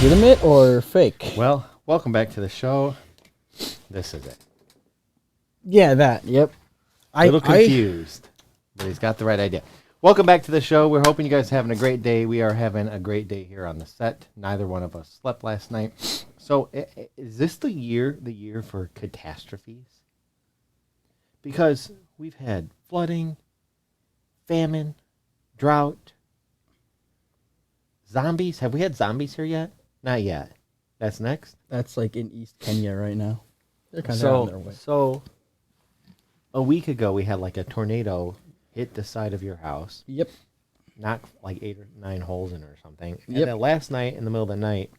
legitimate or fake? Well, welcome back to the show. This is it. Yeah, that. Yep. A little confused, but he's got the right idea. Welcome back to the show. We're hoping you guys are having a great day. We are having a great day here on the set. Neither one of us slept last night. So is this the year for catastrophes? Because we've had flooding, famine, drought, zombies. Have we had zombies here yet? Not yet. That's next? That's like in East Kenya right now. They're kind of on their way. So a week ago, we had like a tornado hit the side of your house. Yep. Knocked like 8 or 9 holes in it or something. Yep. And then last night, in the middle of the night,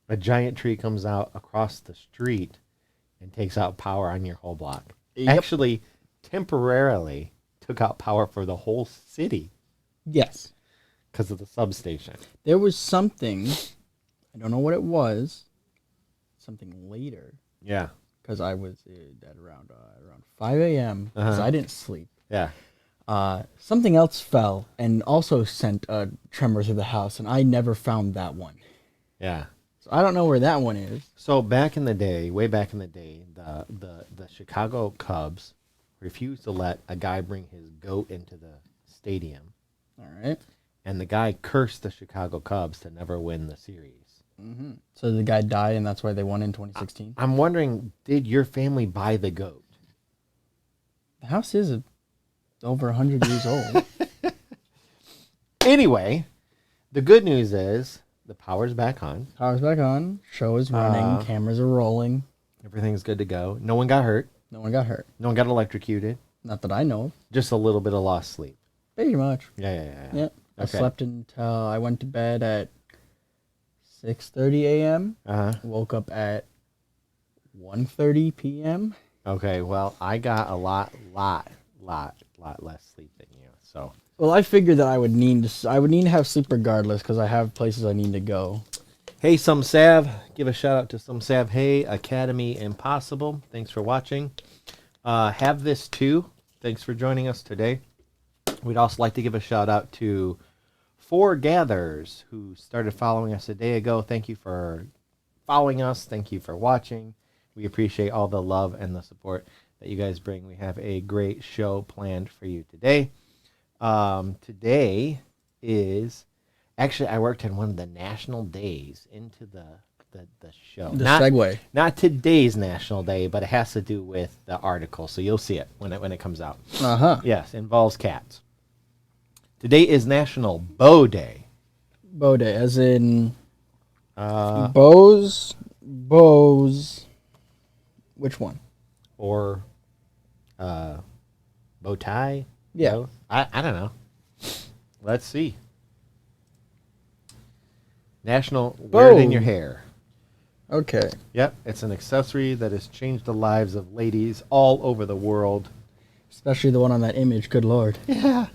a giant tree comes out across the street and takes out power on your whole block. Yep. Actually, temporarily took out power for the whole city. Yes. Because of the substation. There was something, I don't know what it was, something later. Yeah. Because I was at around 5 a.m. because I didn't sleep. Yeah. Something else fell and also sent tremors through the house, and I never found that one. Yeah. So I don't know where that one is. So back in the day, way back in the day, the Chicago Cubs refused to let a guy bring his goat into the stadium. All right. And the guy cursed the Chicago Cubs to never win the series. Mm-hmm. So the guy died, and that's why they won in 2016? I'm wondering, did your family buy the goat? The house is over 100 years old. Anyway, the good news is the power's back on. Power's back on. Show is running. Cameras are rolling. Everything's good to go. No one got hurt. No one got hurt. No one got electrocuted. Not that I know of. Just a little bit of lost sleep. Pretty much. Yeah. Yep. I Okay. slept until I went to bed at 6:30 a.m. Woke up at 1:30 p.m. Okay, well, I got a lot less sleep than you. So. Well, I figured that I would need to have sleep regardless because I have places I need to go. Hey, Some Sav. Give a shout out to Some Sav. Hey, Academy Impossible. Thanks for watching. Have This Too. Thanks for joining us today. We'd also like to give a shout out to Four Gathers, who started following us a day ago. Thank you for following us. Thank you for watching. We appreciate all the love and the support that you guys bring. We have a great show planned for you today. Today is actually, I worked in one of the national days into the show. Segue. Not today's national day, but it has to do with the article. So you'll see it when it comes out. Yes, involves cats. Today is National Bow Day. Bow Day, as in bows. Which one? Or bow tie. Yeah. No? I don't know. Let's see. National Wear It in Your Hair. Okay. Yep, it's an accessory that has changed the lives of ladies all over the world. Especially the one on that image, good lord. Yeah.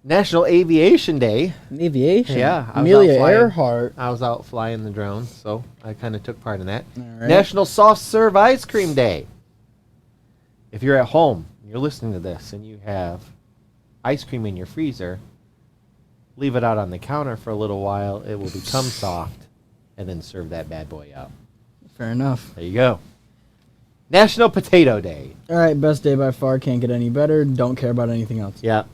National Aviation Day. Aviation? Yeah. Amelia Earhart. I was out flying the drone, so I kind of took part in that. All right. National Soft Serve Ice Cream Day. If you're at home, you're listening to this, and you have ice cream in your freezer, leave it out on the counter for a little while. It will become soft, and then serve that bad boy out. Fair enough. There you go. National Potato Day. All right, best day by far. Can't get any better. Don't care about anything else. Yep.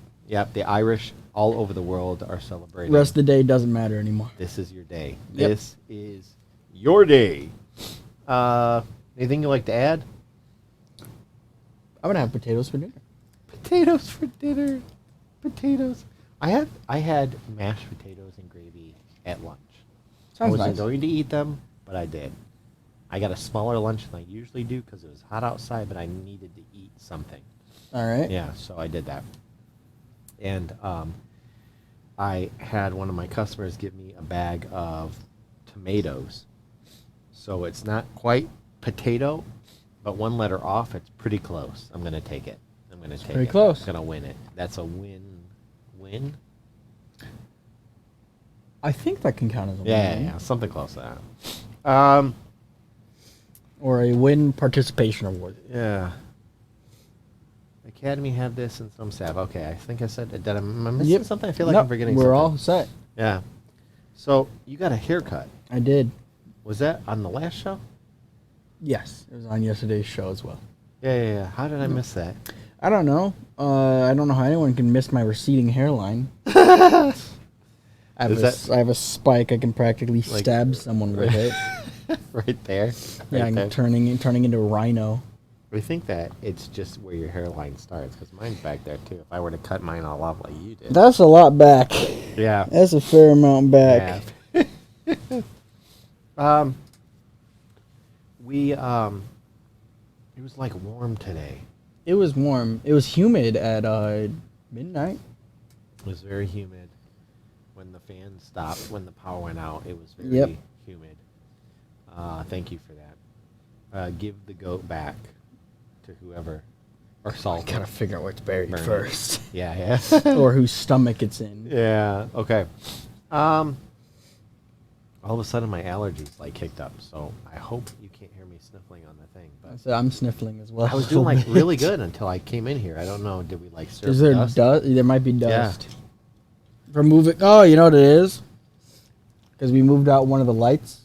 The Irish all over the world are celebrating. Rest of the day doesn't matter anymore. This is your day. Yep. This is your day. Anything you like to add? I'm gonna have potatoes for dinner. Potatoes for dinner. Potatoes. I had mashed potatoes and gravy at lunch. I Sounds wasn't nice. going to eat them, but I did. I got a smaller lunch than I usually do because it was hot outside, but I needed to eat something. All right. Yeah, so I did that. And I had one of my customers give me a bag of tomatoes. So it's not quite potato, but one letter off. It's pretty close. I'm going to take it. Pretty close. I'm going to win it. That's a win-win. I think that can count as a win. Yeah, something close to that. Or a win participation award. Yeah. Academy had this and some staff. Okay, I think I said, am I missing something? I feel like I'm forgetting something. We're all set. Yeah. So you got a haircut. I did. Was that on the last show? Yes, it was on yesterday's show as well. Yeah. How did I miss that? I don't know. I don't know how anyone can miss my receding hairline. I have a spike. I can practically stab someone with it. Right there. Yeah, I'm turning into a rhino. I think that it's just where your hairline starts, because mine's back there too. If I were to cut mine all off like you did. That's a lot back. Yeah. That's a fair amount back. Yeah. It was like warm today. It was warm. It was humid at midnight. It was very humid. When the fan stopped, when the power went out, it was very humid. Thank you for that. Give the goat back to whoever. Or salt. I gotta figure out where it's buried first. Yeah. Or whose stomach it's in. Yeah, okay. All of a sudden my allergies kicked up, so I hope you can't hear me sniffling on the thing. But I'm sniffling as well. I was doing really good until I came in here. I don't know, did we stir Is there dust? There might be dust. Yeah. Remove it. Oh, you know what it is? Because we moved out one of the lights.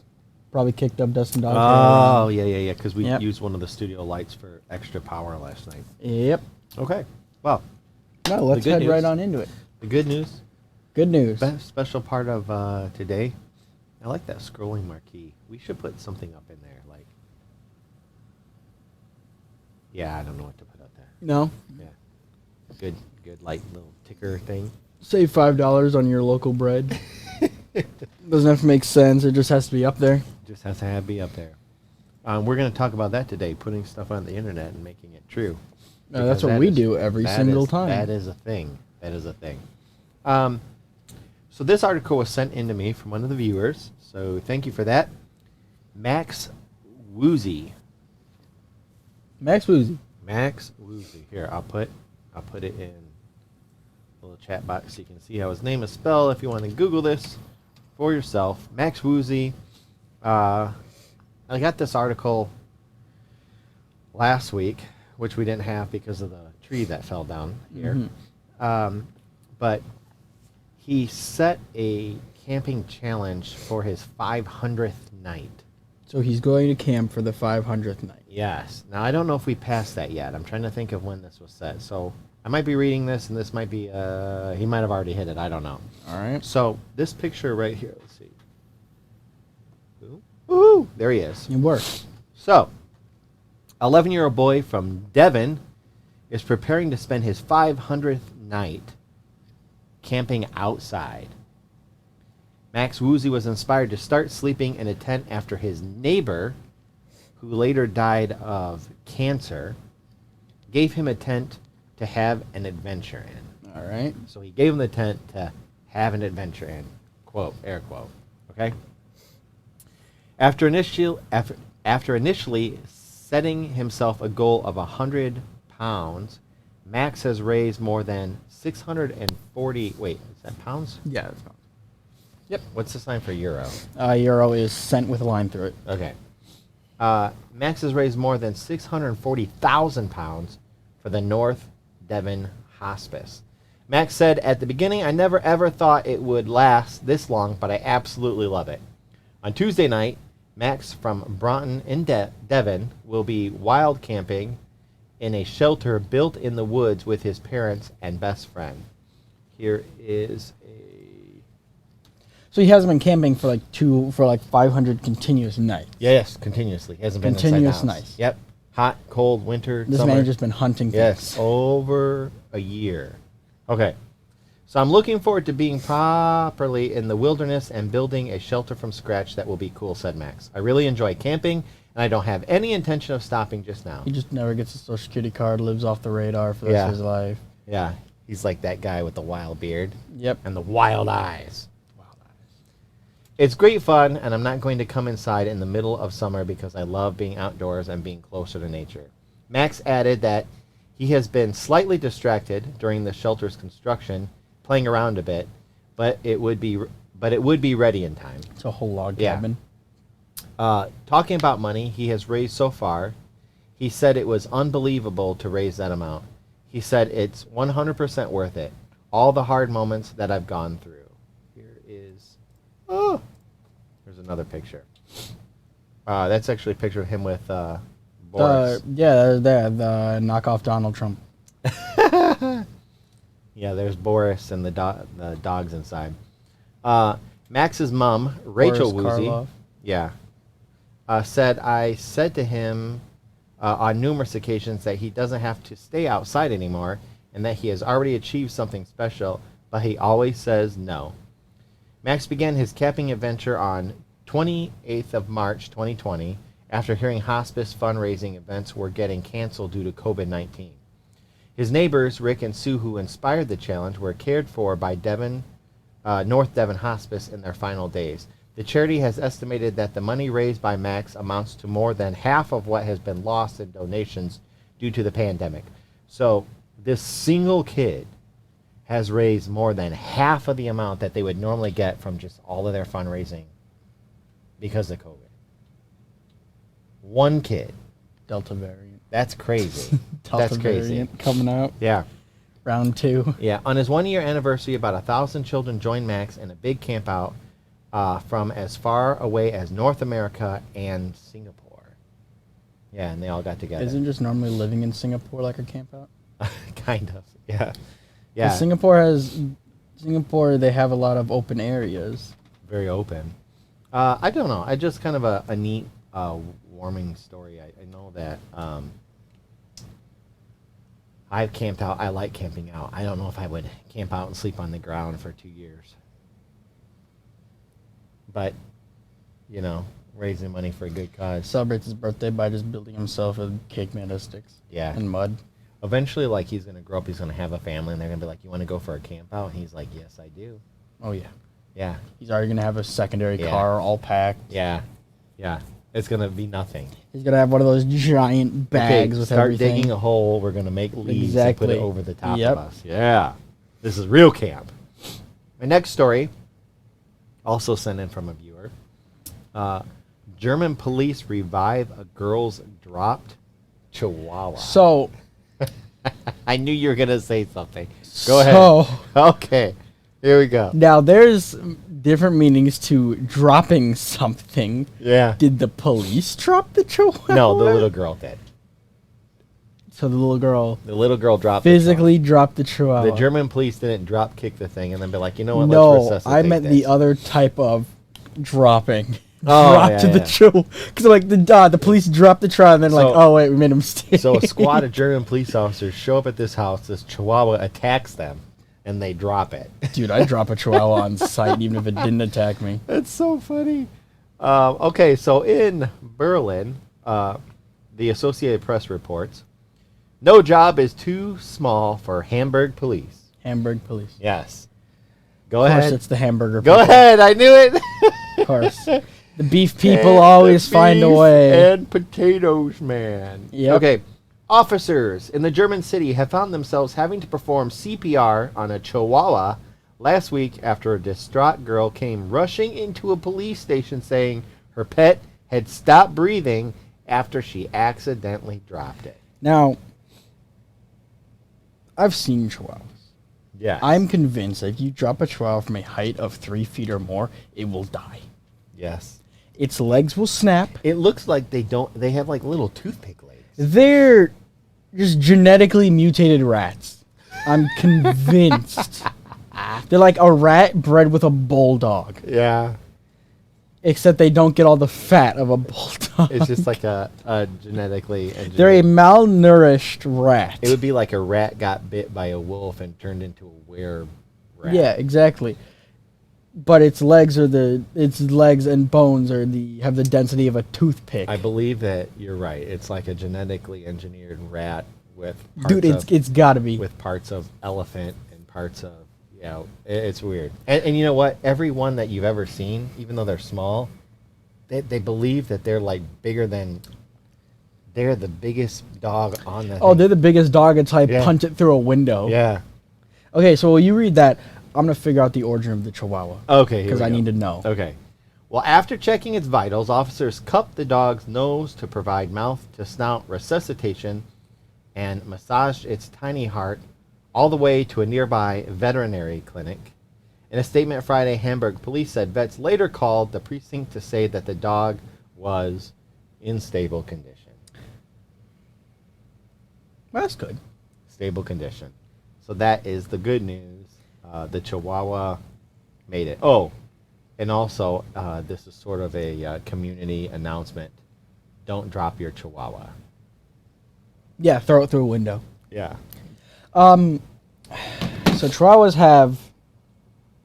Probably kicked up dust and dog hair. Oh, yeah. Because we Yep. used one of the studio lights for extra power last night. Yep. Okay. Well. No, let's head right on into it. The good news. Good news. Special part of today. I like that scrolling marquee. We should put something up in there. Yeah, I don't know what to put up there. No. Yeah. Good little ticker thing. Save $5 on your local bread. Doesn't have to make sense. It just has to be up there. Just has to be up there. We're going to talk about that today, putting stuff on the internet and making it true. That's what we do every single time. That is a thing. So this article was sent in to me from one of the viewers, so thank you for that. Max Woozy. Max Woozy. Here, I'll put it in a little chat box so you can see how his name is spelled if you want to Google this for yourself. Max Woozy. I got this article last week, which we didn't have because of the tree that fell down here. Mm-hmm. But he set a camping challenge for his 500th night. So he's going to camp for the 500th night. Yes. Now, I don't know if we passed that yet. I'm trying to think of when this was set. So I might be reading this, and this might be, he might have already hit it. I don't know. All right. So this picture right here, let's see. Ooh, there he is. It works. So, 11-year-old boy from Devon is preparing to spend his 500th night camping outside. Max Woozy was inspired to start sleeping in a tent after his neighbor, who later died of cancer, gave him a tent to have an adventure in. All right. So he gave him the tent to have an adventure in. Quote, air quote. Okay? After initially setting himself a goal of 100 pounds, Max has raised more than 640... Wait, is that pounds? Yeah, that's pounds. Yep. What's the sign for euro? Euro is cent with a line through it. Okay. Max has raised more than 640,000 pounds for the North Devon Hospice. Max said, "At the beginning, I never ever thought it would last this long, but I absolutely love it." On Tuesday night, Max from Broughton in Devon will be wild camping in a shelter built in the woods with his parents and best friend. Here is a... So he hasn't been camping for 500 continuous nights. Yes, continuously. He hasn't been continuous inside the house. nights. Yep. Hot, cold, winter, this summer. man has just been hunting things. Yes, over a year. Okay. So I'm looking forward to being properly in the wilderness and building a shelter from scratch that will be cool, said Max. I really enjoy camping, and I don't have any intention of stopping just now. He just never gets a Social Security card, lives off the radar for the rest of his life. Yeah. He's like that guy with the wild beard. Yep. And the wild eyes. It's great fun, and I'm not going to come inside in the middle of summer because I love being outdoors and being closer to nature. Max added that he has been slightly distracted during the shelter's construction, playing around a bit, but it would be ready in time. It's a whole log cabin. Talking about money he has raised so far, he said it was unbelievable to raise that amount. He said it's 100% worth it. All the hard moments that I've gone through. Here is... Oh! There's another picture. That's actually a picture of him with Boris. The knockoff Donald Trump. Yeah, there's Boris and the dogs inside. Max's mom, Rachel Woozy, said, I said to him on numerous occasions that he doesn't have to stay outside anymore and that he has already achieved something special, but he always says no. Max began his camping adventure on 28th of March 2020 after hearing hospice fundraising events were getting canceled due to COVID-19. His neighbors, Rick and Sue, who inspired the challenge, were cared for by North Devon Hospice in their final days. The charity has estimated that the money raised by Max amounts to more than half of what has been lost in donations due to the pandemic. So this single kid has raised more than half of the amount that they would normally get from just all of their fundraising because of COVID. One kid. Delta variant. That's crazy. That's crazy. Variant coming out. Yeah. Round 2. Yeah. On his 1-year anniversary, about 1,000 children joined Max in a big camp out from as far away as North America and Singapore. Yeah, and they all got together. Isn't just normally living in Singapore like a camp out? Kind of. Yeah. Yeah. Singapore, they have a lot of open areas. Very open. I don't know. I just kind of a neat warming story. I know that I've camped out. I like camping out. I don't know if I would camp out and sleep on the ground for 2 years. But, you know, raising money for a good cause. Celebrates his birthday by just building himself a cake made of sticks. Yeah. And mud. Eventually, like, he's going to grow up. He's going to have a family, and they're going to be like, you want to go for a camp out? And he's like, yes, I do. Oh, yeah. Yeah. He's already going to have a secondary car all packed. Yeah. Yeah. It's going to be nothing. He's going to have one of those giant bags with start everything. Digging a hole. We're going to make leaves and put it over the top of us. Yeah. This is real camp. My next story, also sent in from a viewer. German police revive a girl's dropped chihuahua. So... I knew you were going to say something. Go ahead. Okay. Here we go. Now, there's different meanings to dropping something. Yeah. Did the police drop the chihuahua? No, the little girl did. So the little girl dropped physically dropped the chihuahua. The German police didn't drop kick the thing and then be like, you know what, no, let's resuscitate I meant this. the other type of dropping. Oh, the chihuahua. Because like the police dropped the chihuahua and then like, oh wait, we made a mistake. So a squad of German police officers show up at this house. This chihuahua attacks them, and they drop it. Dude, I'd drop a chihuahua on sight even if it didn't attack me. That's so funny. Okay, so in Berlin, the Associated Press reports, no job is too small for Hamburg police. Hamburg police. Yes. Go ahead. Of course, it's the hamburger people. Go ahead. I knew it. Of course. The beef people always find a way. And potatoes, man. Yep. Okay. Officers in the German city have found themselves having to perform CPR on a chihuahua last week after a distraught girl came rushing into a police station saying her pet had stopped breathing after she accidentally dropped it. Now, I've seen chihuahuas. Yeah. I'm convinced that if you drop a chihuahua from a height of 3 feet or more, it will die. Yes. Its legs will snap. It looks like they have like little toothpick legs. They're just genetically mutated rats. I'm convinced. They're like a rat bred with a bulldog. Yeah. Except they don't get all the fat of a bulldog. It's just like a genetically engineered. They're a malnourished rat. It would be like a rat got bit by a wolf and turned into a were rat. Yeah, exactly. But its legs and bones have the density of a toothpick. I believe that you're right. It's like a genetically engineered rat with parts Dude, it's got to be with parts of elephant and parts of it's weird. And you know what? Every one that you've ever seen, even though they're small, they believe that they're like bigger than. They're the biggest dog on the. Oh, they're the biggest dog until I punch it through a window. Yeah. Okay, so while you read that, I'm going to figure out the origin of the chihuahua. Okay, because I need to know. Okay. Well, after checking its vitals, officers cupped the dog's nose to provide mouth-to-snout resuscitation and massaged its tiny heart all the way to a nearby veterinary clinic. In a statement Friday, Hamburg police said vets later called the precinct to say that the dog was in stable condition. Well, that's good. Stable condition. So that is the good news. The Chihuahua made it. Oh, and also, this is sort of a community announcement. Don't drop your Chihuahua. Yeah, throw it through a window. Yeah. So Chihuahuas have,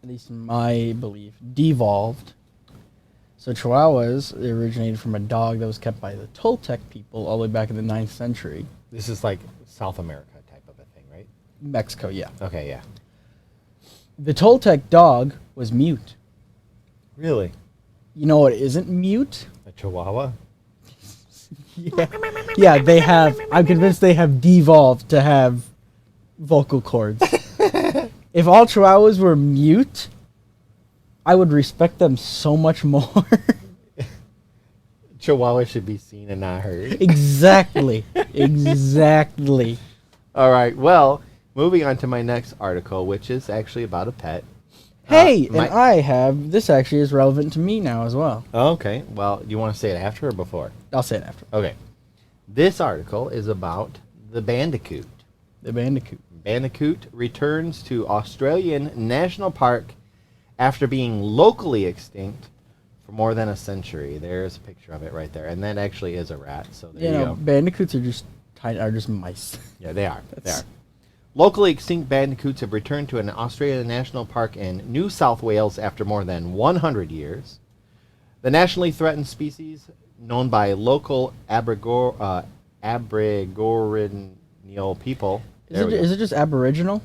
at least in my belief, devolved. So Chihuahuas, they originated from a dog that was kept by the Toltec people all the way back in the 9th century. This is like South America type of a thing, right? Mexico, yeah. Okay, yeah. The Toltec dog was mute. Really? You know what isn't mute? A Chihuahua? Yeah, they have. I'm convinced they have devolved to have vocal cords. If all Chihuahuas were mute, I would respect them so much more. Chihuahua should be seen and not heard. Exactly. Exactly. All right. Well, moving on to my next article, which is actually about a pet. Hey, and I have, this actually is relevant to me now as well. Okay. Well, you want to say it after or before? I'll say it after. Okay. This article is about the Bandicoot. The Bandicoot. Bandicoot returns to Australian National Park after being locally extinct for more than a century. There's a picture of it right there. And that actually is a rat. So there you go. Bandicoots are just tiny, are just mice. Yeah, they are. They are. Locally extinct bandicoots have returned to an Australian national park in New South Wales after more than 100 years. The nationally threatened species, known by local Aboriginal people. Is it just Aboriginal?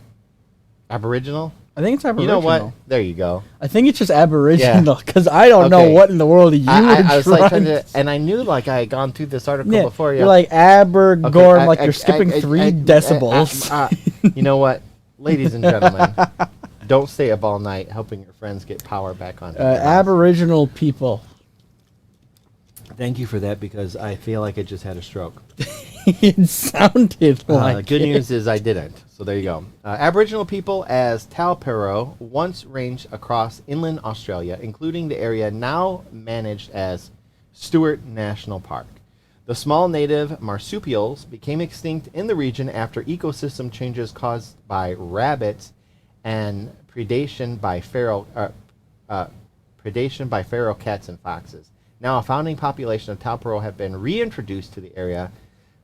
Aboriginal? I think it's Aboriginal. You know what? There you go. I think it's just Aboriginal because I don't know what in the world you were I was like trying to, and I knew like I had gone through this article before. You're like Abergorn, like you're skipping 3 decibels. You know what, ladies and gentlemen, don't stay up all night helping your friends get power back on. Aboriginal people. Thank you for that because I feel like I just had a stroke. It sounded like good news is I didn't. So there you go. Aboriginal people as Taupero once ranged across inland Australia, including the area now managed as Stewart National Park. The small native marsupials became extinct in the region after ecosystem changes caused by rabbits and predation by feral cats and foxes. Now, a founding population of Taupero have been reintroduced to the area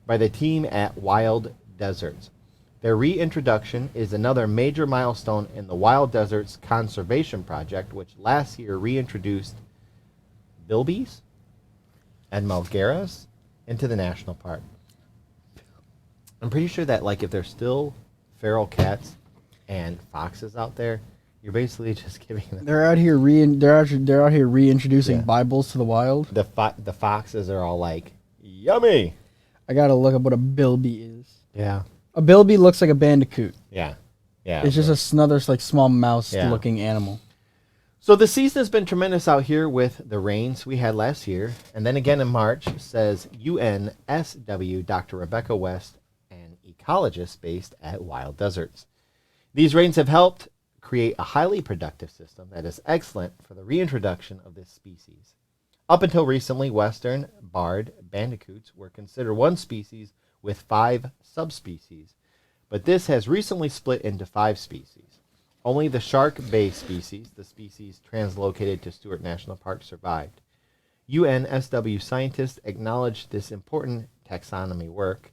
by the team at Wild Deserts. Their reintroduction is another major milestone in the Wild Deserts Conservation Project, which last year reintroduced bilbies and malgaras into the national park. I'm pretty sure that, like, if there's still feral cats and foxes out there, you're basically just giving them. They're out here reintroducing Bibles to the wild. The foxes are all like, yummy. I gotta look up what a bilby is. Yeah. A bilby looks like a bandicoot. Yeah. Yeah. It's just another like small mouse-looking animal. So the season has been tremendous out here with the rains we had last year, and then again in March, says UNSW Dr. Rebecca West, an ecologist based at Wild Deserts. These rains have helped create a highly productive system that is excellent for the reintroduction of this species. Up until recently, western barred bandicoots were considered one species with 5 subspecies, but this has recently split into 5 species. Only the Shark Bay species, the species translocated to Stewart National Park, survived. UNSW scientists acknowledged this important taxonomy work.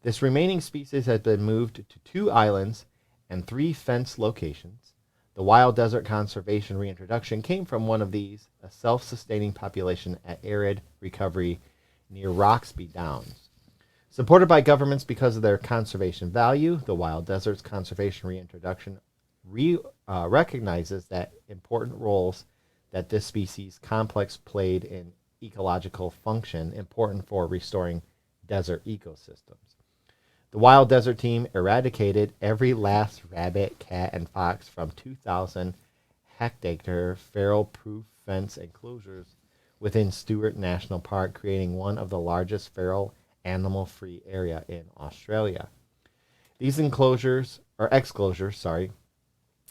This remaining species has been moved to 2 islands and 3 fenced locations. The Wild Desert Conservation reintroduction came from one of these, a self-sustaining population at Arid Recovery near Roxby Downs. Supported by governments because of their conservation value, the Wild Deserts Conservation reintroduction recognizes that important roles that this species complex played in ecological function important for restoring desert ecosystems. The Wild Desert team eradicated every last rabbit, cat, and fox from 2,000 hectare feral-proof fence enclosures within Stewart National Park, creating one of the largest feral animal-free area in Australia. These exclosures,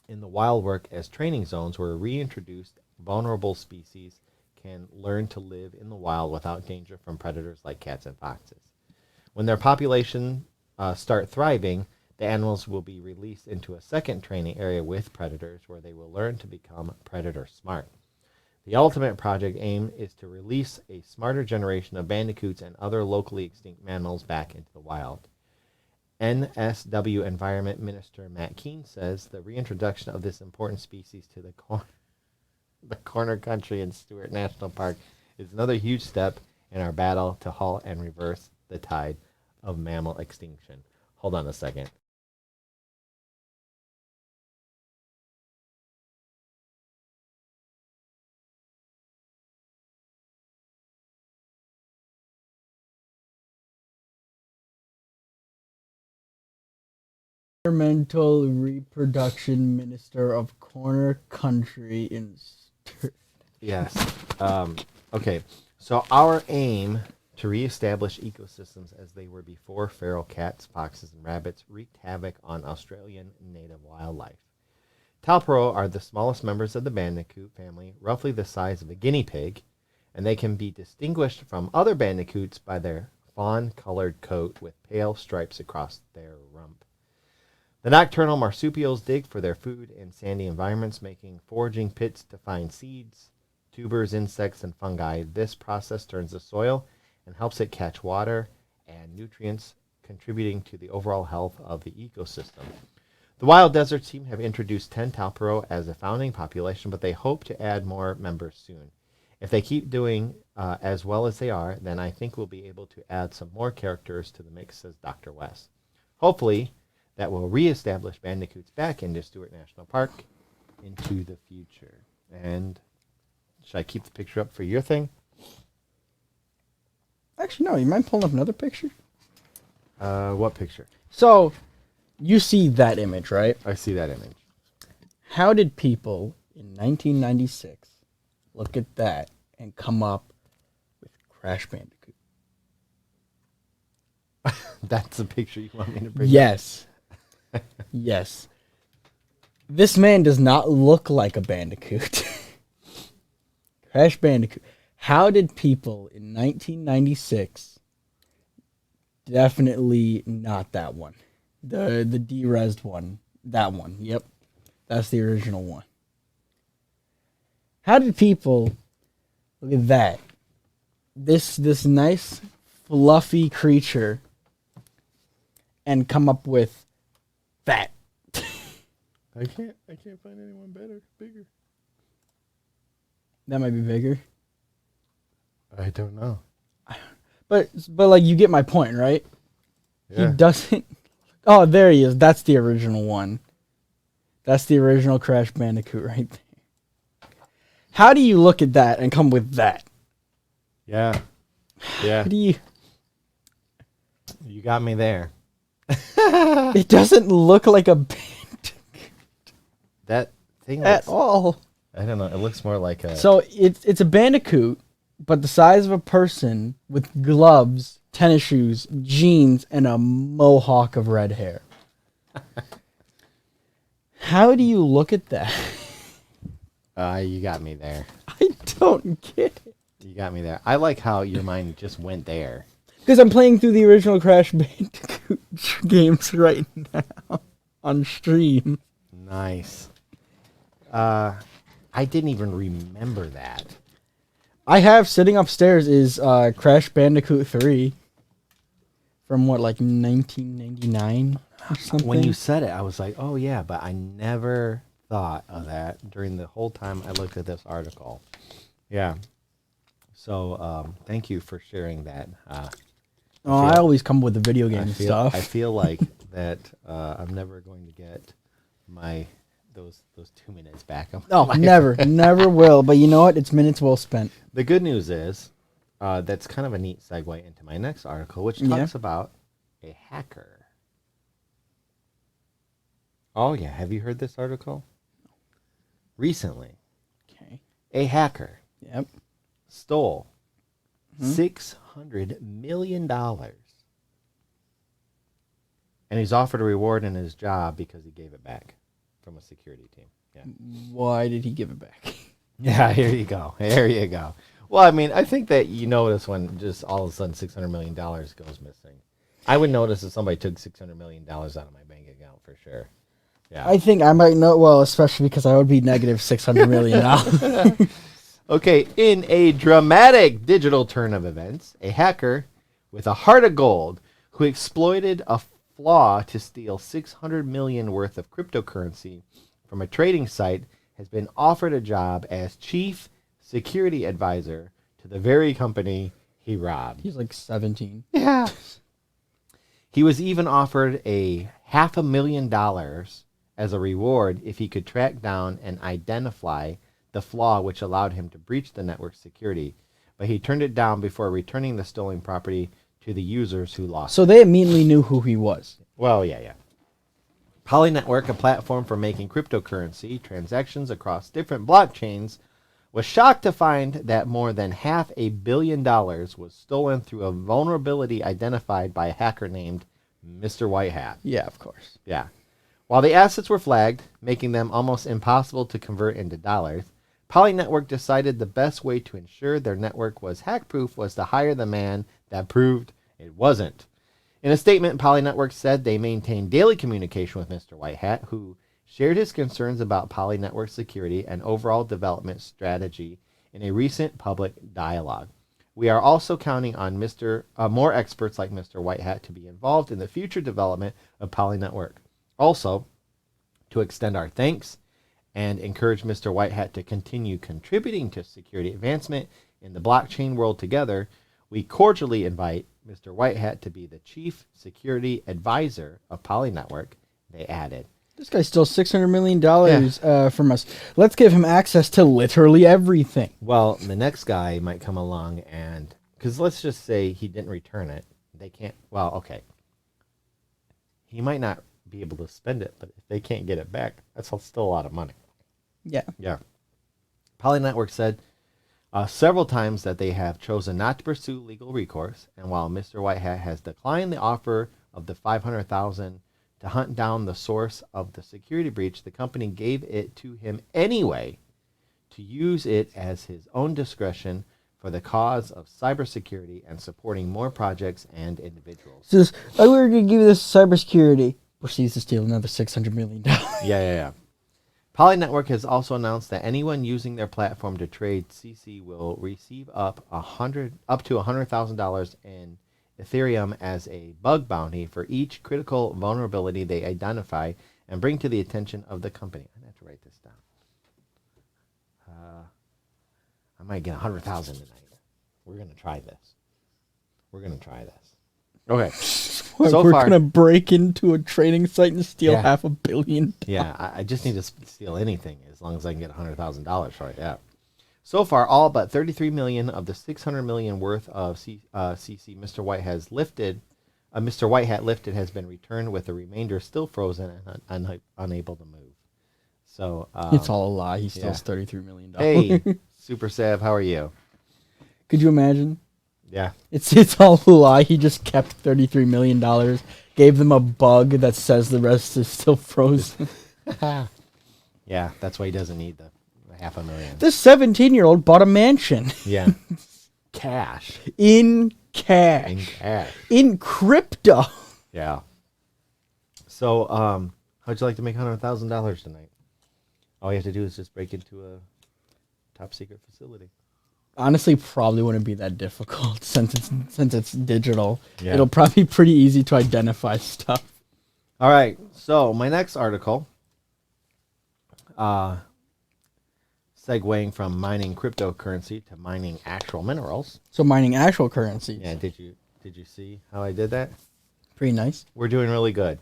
in the wild work as training zones where reintroduced vulnerable species can learn to live in the wild without danger from predators like cats and foxes. When their population start thriving, the animals will be released into a second training area with predators where they will learn to become predator smart. The ultimate project aim is to release a smarter generation of bandicoots and other locally extinct mammals back into the wild. NSW Environment Minister Matt Keene says the reintroduction of this important species to the corner country in Stewart National Park is another huge step in our battle to halt and reverse the tide of mammal extinction. Hold on a second. Environmental Reproduction Minister of Corner Country in. Yes. Okay. So our aim to reestablish ecosystems as they were before feral cats, foxes, and rabbits wreaked havoc on Australian native wildlife. Talpro are the smallest members of the bandicoot family, roughly the size of a guinea pig, and they can be distinguished from other bandicoots by their fawn-colored coat with pale stripes across their rump. The nocturnal marsupials dig for their food in sandy environments, making foraging pits to find seeds, tubers, insects, and fungi. This process turns the soil and helps it catch water and nutrients, contributing to the overall health of the ecosystem. The Wild Desert team have introduced 10 Talpro as a founding population, but they hope to add more members soon. If they keep doing as well as they are, then I think we'll be able to add some more characters to the mix, says Dr. West. Hopefully, that will reestablish bandicoots back into Stewart National Park into the future. And should I keep the picture up for your thing? Actually, no. You mind pulling up another picture? What picture? So, you see that image, right? I see that image. How did people in 1996 look at that and come up with Crash Bandicoot? That's the picture you want me to bring Yes. Yes. This man does not look like a bandicoot. Crash Bandicoot. How did people in 1996, definitely not that one, the de-resed one, that one, yep, that's the original one. How did people look at that? This nice fluffy creature and come up with that? I can't find anyone bigger. That might be bigger. I don't know. But like, you get my point, right? Yeah. He doesn't. Oh, there he is. That's the original one. That's the original Crash Bandicoot right there. How do you look at that and come with that? Yeah. Yeah. How do you? You got me there. It doesn't look like a bandicoot That thing at all. I don't know. It looks more like a. So it's a bandicoot, but the size of a person with gloves, tennis shoes, jeans, and a mohawk of red hair. How do you look at that? You got me there. I don't get it. You got me there. I like how your mind just went there. Because I'm playing through the original Crash Bandicoot games right now on stream. Nice. I didn't even remember that. I have sitting upstairs is Crash Bandicoot 3 from what, like 1999 or something? When you said it, I was like, oh yeah, but I never thought of that during the whole time I looked at this article. Yeah. So thank you for sharing that. I always come with the video game stuff. I feel like that I'm never going to get my those 2 minutes back. Oh, never will. But you know what? It's minutes well spent. The good news is that's kind of a neat segue into my next article, which talks about a hacker. Oh yeah, have you heard this article? Recently, a hacker stole $600 million, and he's offered a reward in his job because he gave it back. from a security team. Yeah. Why did he give it back? Yeah, here you go. There you go. Well, I mean, I think that you notice when just all of a sudden $600 million goes missing. I would notice if somebody took $600 million out of my bank account for sure. Yeah. I think I might know, well, especially because I would be negative $600 million. Okay, in a dramatic digital turn of events, a hacker with a heart of gold who exploited a flaw to steal $600 million worth of cryptocurrency from a trading site has been offered a job as chief security advisor to the very company he robbed. He's like 17. Yeah. He was even offered a $500,000 as a reward if he could track down and identify the flaw which allowed him to breach the network security. But he turned it down before returning the stolen property to the users who lost it. So they immediately knew who he was. Well, yeah. Poly Network, a platform for making cryptocurrency transactions across different blockchains, was shocked to find that more than $500 million was stolen through a vulnerability identified by a hacker named Mr. White Hat. Yeah, of course. Yeah. While the assets were flagged, making them almost impossible to convert into dollars, Poly Network decided the best way to ensure their network was hack-proof was to hire the man that proved it wasn't. In a statement, Poly Network said they maintained daily communication with Mr. White Hat, who shared his concerns about Poly Network security and overall development strategy in a recent public dialogue. We are also counting on more experts like Mr. White Hat to be involved in the future development of Poly Network. Also, to extend our thanks and encourage Mr. White Hat to continue contributing to security advancement in the blockchain world together, we cordially invite Mr. White Hat to be the chief security advisor of Poly Network, they added. This guy stole $600 million from us. Let's give him access to literally everything. Well, the next guy might come along and... Because let's just say he didn't return it. They can't... Well, okay. He might not be able to spend it, but if they can't get it back, that's still a lot of money. Yeah. Yeah. Poly Network said several times that they have chosen not to pursue legal recourse, and while Mr. White Hat has declined the offer of the $500,000 to hunt down the source of the security breach, the company gave it to him anyway to use it as his own discretion for the cause of cybersecurity and supporting more projects and individuals. Says, oh, we're going to give you this cybersecurity. Proceeds to steal another $600 million. Yeah. Poly Network has also announced that anyone using their platform to trade CC will receive up to $100,000 in Ethereum as a bug bounty for each critical vulnerability they identify and bring to the attention of the company. I have to write this down. I might get $100,000 tonight. We're gonna try this. Okay. So we're going to break into a trading site and steal $500 million. Yeah, I just need to steal anything as long as I can get $100,000 for it. Yeah. So far, all but $33 million of the $600 million worth of CC Mr. White has lifted. Mr. White Hat lifted has been returned, with the remainder still frozen and unable to move. So it's all a lie. He steals $33 million. Hey, Super Sav, how are you? Could you imagine? Yeah. It's all a lie. He just kept $33 million, gave them a bug that says the rest is still frozen. Yeah, that's why he doesn't need the $500,000. This 17-year-old bought a mansion. Yeah. Cash. In cash. In crypto. Yeah. So, how'd you like to make $100,000 tonight? All you have to do is just break into a top secret facility. Honestly, probably wouldn't be that difficult since it's digital. Yeah. It'll probably be pretty easy to identify stuff. All right. So my next article, segueing from mining cryptocurrency to mining actual minerals. So mining actual currencies. Yeah. Did you see how I did that? Pretty nice. We're doing really good.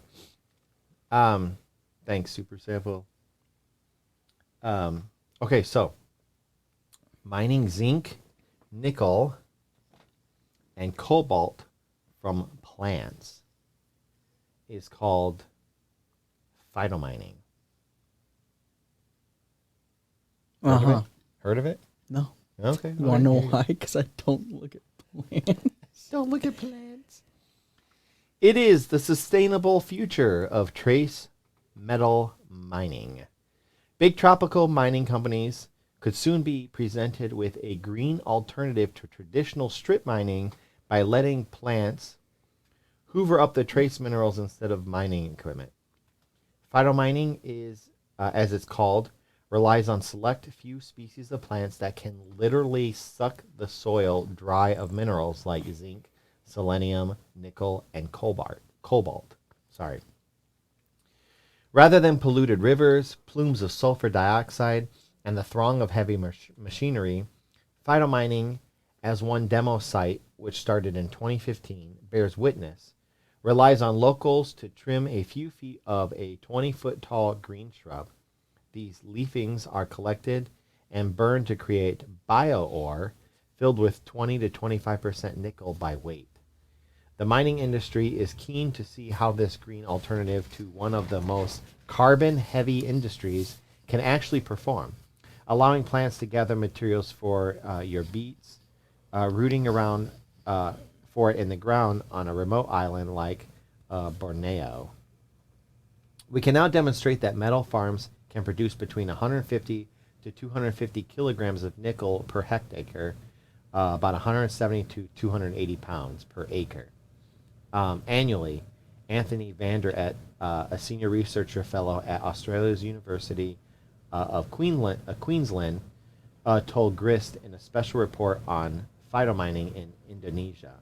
Thanks, Super Sample. Okay, so mining zinc, nickel, and cobalt from plants is called phytomining. Heard of it? No. Okay. You want to know why? Because I don't look at plants. Don't look at plants. It is the sustainable future of trace metal mining. Big tropical mining companies could soon be presented with a green alternative to traditional strip mining by letting plants hoover up the trace minerals instead of mining equipment. Phytomining is, as it's called, relies on select few species of plants that can literally suck the soil dry of minerals like zinc, selenium, nickel, and cobalt. Sorry. Rather than polluted rivers, plumes of sulfur dioxide, and the throng of heavy machinery, phytomining, as one demo site, which started in 2015, bears witness, relies on locals to trim a few feet of a 20-foot tall green shrub. These leafings are collected and burned to create bio-ore filled with 20 to 25% nickel by weight. The mining industry is keen to see how this green alternative to one of the most carbon-heavy industries can actually perform, allowing plants to gather materials for your beets, rooting around for it in the ground on a remote island like Borneo. We can now demonstrate that metal farms can produce between 150 to 250 kilograms of nickel per hectare, about 170 to 280 pounds per acre. Annually, Anthony Vander Et, a senior researcher fellow at Australia's University of Queensland, told Grist in a special report on phytomining in Indonesia.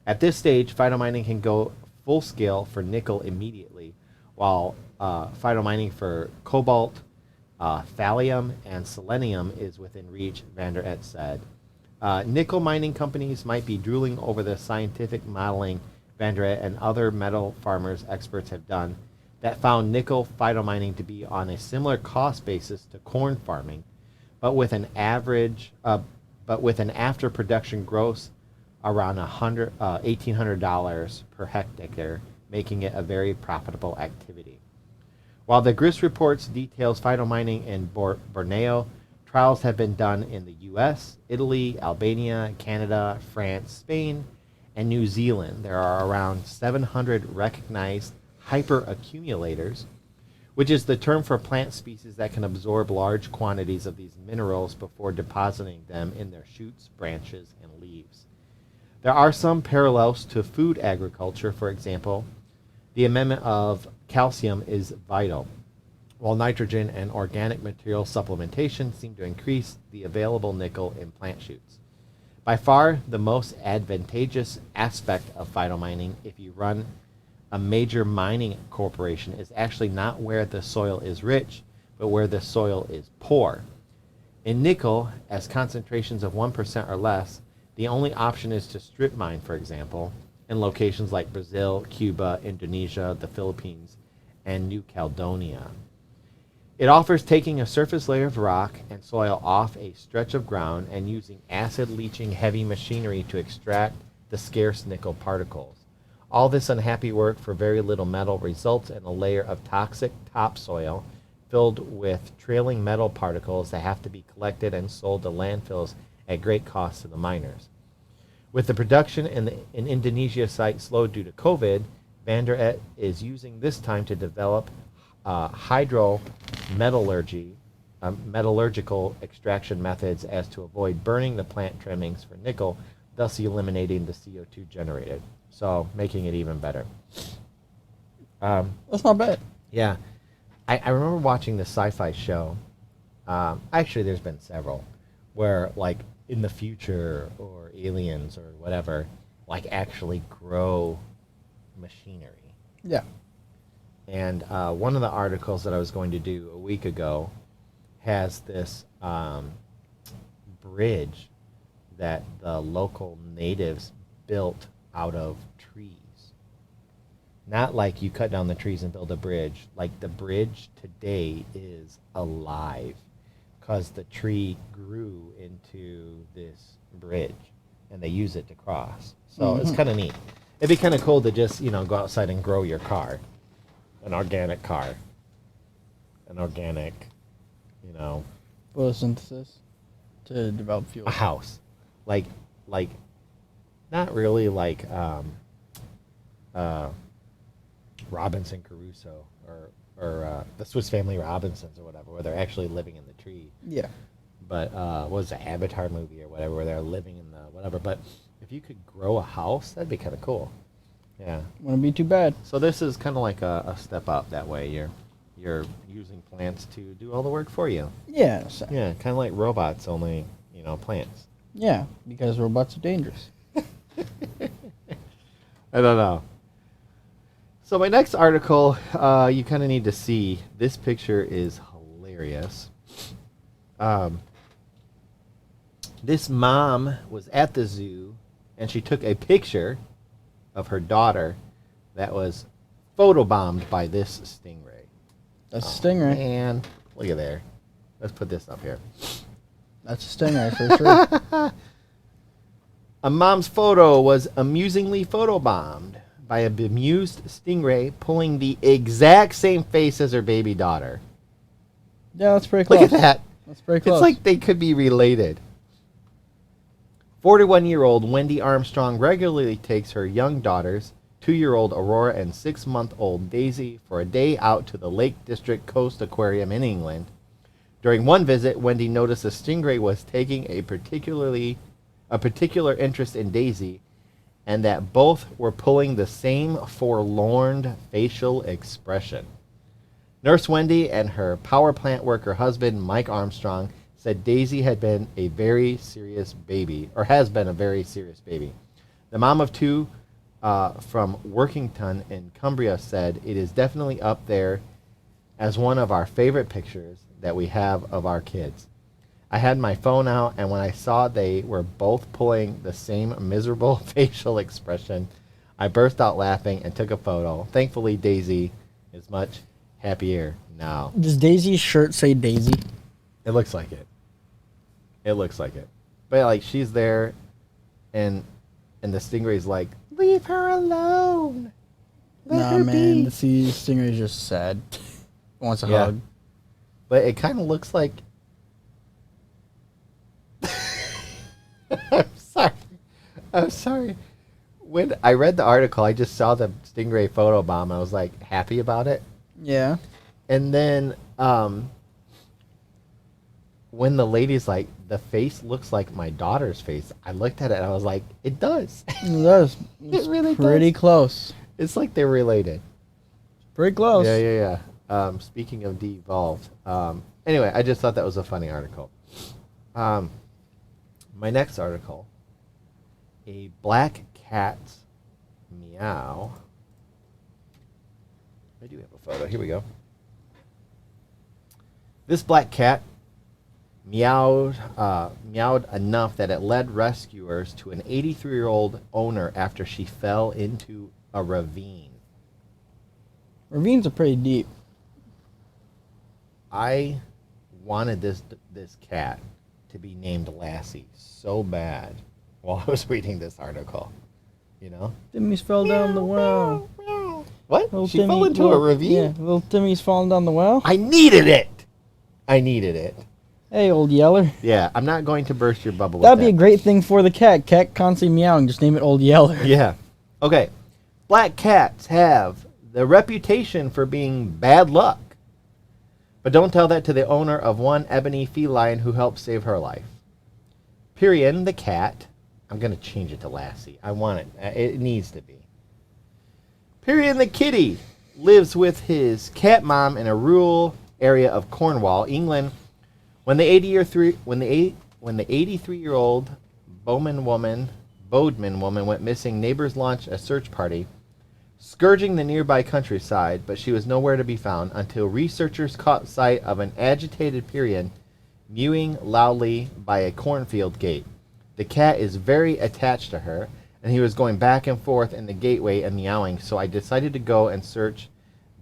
At this stage, phytomining can go full scale for nickel immediately, while phytomining for cobalt, thallium, and selenium is within reach, Vander Et said. Nickel mining companies might be drooling over the scientific modeling Vander Et and other metal farmers experts have done that found nickel phytomining to be on a similar cost basis to corn farming, but with an after production gross around $1,800 per hectare, making it a very profitable activity. While the Grist reports details phytomining in Borneo, trials have been done in the U.S., Italy, Albania, Canada, France, Spain, and New Zealand. There are around 700 recognized hyperaccumulators, which is the term for plant species that can absorb large quantities of these minerals before depositing them in their shoots, branches, and leaves. There are some parallels to food agriculture. For example, the amendment of calcium is vital, while nitrogen and organic material supplementation seem to increase the available nickel in plant shoots. By far, the most advantageous aspect of phytomining, if you run a major mining corporation, is actually not where the soil is rich, but where the soil is poor. In nickel, as concentrations of 1% or less, the only option is to strip mine, for example, in locations like Brazil, Cuba, Indonesia, the Philippines, and New Caledonia. It offers taking a surface layer of rock and soil off a stretch of ground and using acid-leaching heavy machinery to extract the scarce nickel particles. All this unhappy work for very little metal results in a layer of toxic topsoil filled with trailing metal particles that have to be collected and sold to landfills at great cost to the miners. With the production in Indonesia site slowed due to COVID, Vander Et is using this time to develop metallurgical extraction methods as to avoid burning the plant trimmings for nickel, thus eliminating the CO2 generated. So making it even better. That's not bad. Yeah. I remember watching the sci-fi show. Actually, there's been several where, like, in the future or aliens or whatever, like, actually grow machinery. Yeah. And one of the articles that I was going to do a week ago has this bridge that the local natives built out of trees. Not like you cut down the trees and build a bridge. Like, the bridge today is alive because the tree grew into this bridge and they use it to cross. So it's kind of neat. It'd be kind of cool to just, go outside and grow your car. An organic car. An organic, photosynthesis to develop fuel. a house. Like, not really like Robinson Crusoe or the Swiss Family Robinsons or whatever, where they're actually living in the tree. Yeah. But what was the Avatar movie or whatever, where they're living in the whatever. But if you could grow a house, that'd be kind of cool. Yeah. Wouldn't be too bad. So this is kind of like a step up. That way, you're using plants to do all the work for you. Yeah. So, Yeah, kind of like robots, only plants. yeah, because robots are dangerous. I don't know. So my next article, you kind of need to see. This picture is hilarious. This mom was at the zoo, and she took a picture of her daughter that was photobombed by this stingray. That's a stingray. Man, look at there. Let's put this up here. That's a stingray for sure. A mom's photo was amusingly photobombed by a bemused stingray pulling the exact same face as her baby daughter. Yeah, that's pretty close. Look at that. That's pretty close. It's like they could be related. 41-year-old Wendy Armstrong regularly takes her young daughters, 2-year-old Aurora and 6-month-old Daisy, for a day out to the Lake District Coast Aquarium in England. During one visit, Wendy noticed a stingray was taking a particular interest in Daisy, and that both were pulling the same forlorn facial expression. Nurse Wendy and her power plant worker husband, Mike Armstrong, said Daisy had been a very serious baby, or has been a very serious baby. The mom of two from Workington in Cumbria said, "It is definitely up there as one of our favorite pictures that we have of our kids. I had my phone out, and when I saw they were both pulling the same miserable facial expression, I burst out laughing and took a photo. Thankfully, Daisy is much happier now." Does Daisy's shirt say Daisy? It looks like it. It looks like it. But like she's there, and the stingray's like, "Leave her alone. Let Nah, her man. be." The stingray's just sad. Wants a Yeah. hug. But it kind of looks like. I'm sorry. I'm sorry. When I read the article, I just saw the stingray photobomb. I was like happy about it. Yeah. And then when the lady's like, "The face looks like my daughter's face," I looked at it and I was like, it does. It does. It's really pretty does. close. It's like they're related. Pretty close. Yeah. Speaking of devolved. Anyway, I just thought that was a funny article. My next article, a black cat meow. I do have a photo. Here we go. This black cat meowed enough that it led rescuers to an 83-year-old owner after she fell into a ravine. Ravines are pretty deep. I wanted this cat to be named Lassie so bad while I was reading this article. You know? Timmy's fell down the well. What? Little She fell Timmy- into a ravine? Yeah, little Timmy's falling down the well. I needed it! Hey, old Yeller. Yeah, I'm not going to burst your bubble with That'd be a that. great thing for the cat. Cat constantly meowing. Just name it Old Yeller. Yeah. Okay. Black cats have the reputation for being bad luck. But don't tell that to the owner of one ebony feline who helped save her life. Pyrian, the cat. I'm going to change it to Lassie. I want it. It needs to be. Pyrian the kitty lives with his cat mom in a rural area of Cornwall, England. When the 83-year-old Bodeman woman went missing, neighbors launched a search party, scourging the nearby countryside, but she was nowhere to be found until researchers caught sight of an agitated Pyrian mewing loudly by a cornfield gate. The cat is very attached to her, and he was going back and forth in the gateway and meowing, so I decided to go and search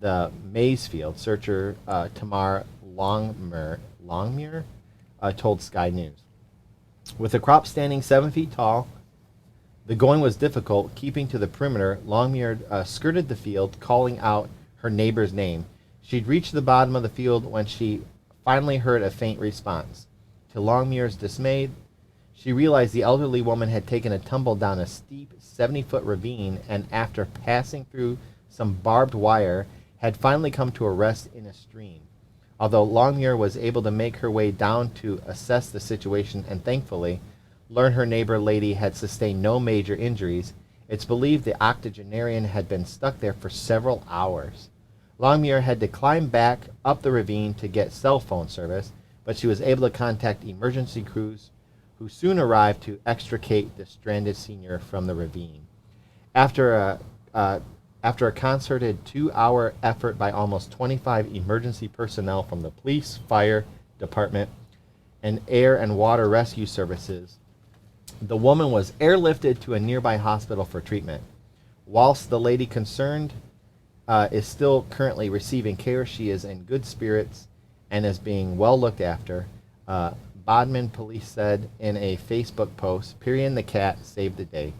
the maize field. Searcher Tamar Longmuir told Sky News. With the crop standing 7 feet tall, the going was difficult. Keeping to the perimeter, Longmuir skirted the field, calling out her neighbor's name. She'd reached the bottom of the field when she finally heard a faint response. To Longmuir's dismay, she realized the elderly woman had taken a tumble down a steep 70-foot ravine and, after passing through some barbed wire, had finally come to a rest in a stream. Although Longmuir was able to make her way down to assess the situation and thankfully learn her neighbor lady had sustained no major injuries, it's believed the octogenarian had been stuck there for several hours. Longmuir had to climb back up the ravine to get cell phone service, but she was able to contact emergency crews who soon arrived to extricate the stranded senior from the ravine. After a concerted 2-hour effort by almost 25 emergency personnel from the police, fire department, and air and water rescue services, the woman was airlifted to a nearby hospital for treatment. Whilst the lady concerned is still currently receiving care, she is in good spirits and is being well looked after. Bodmin police said in a Facebook post, Pyrian the cat saved the day.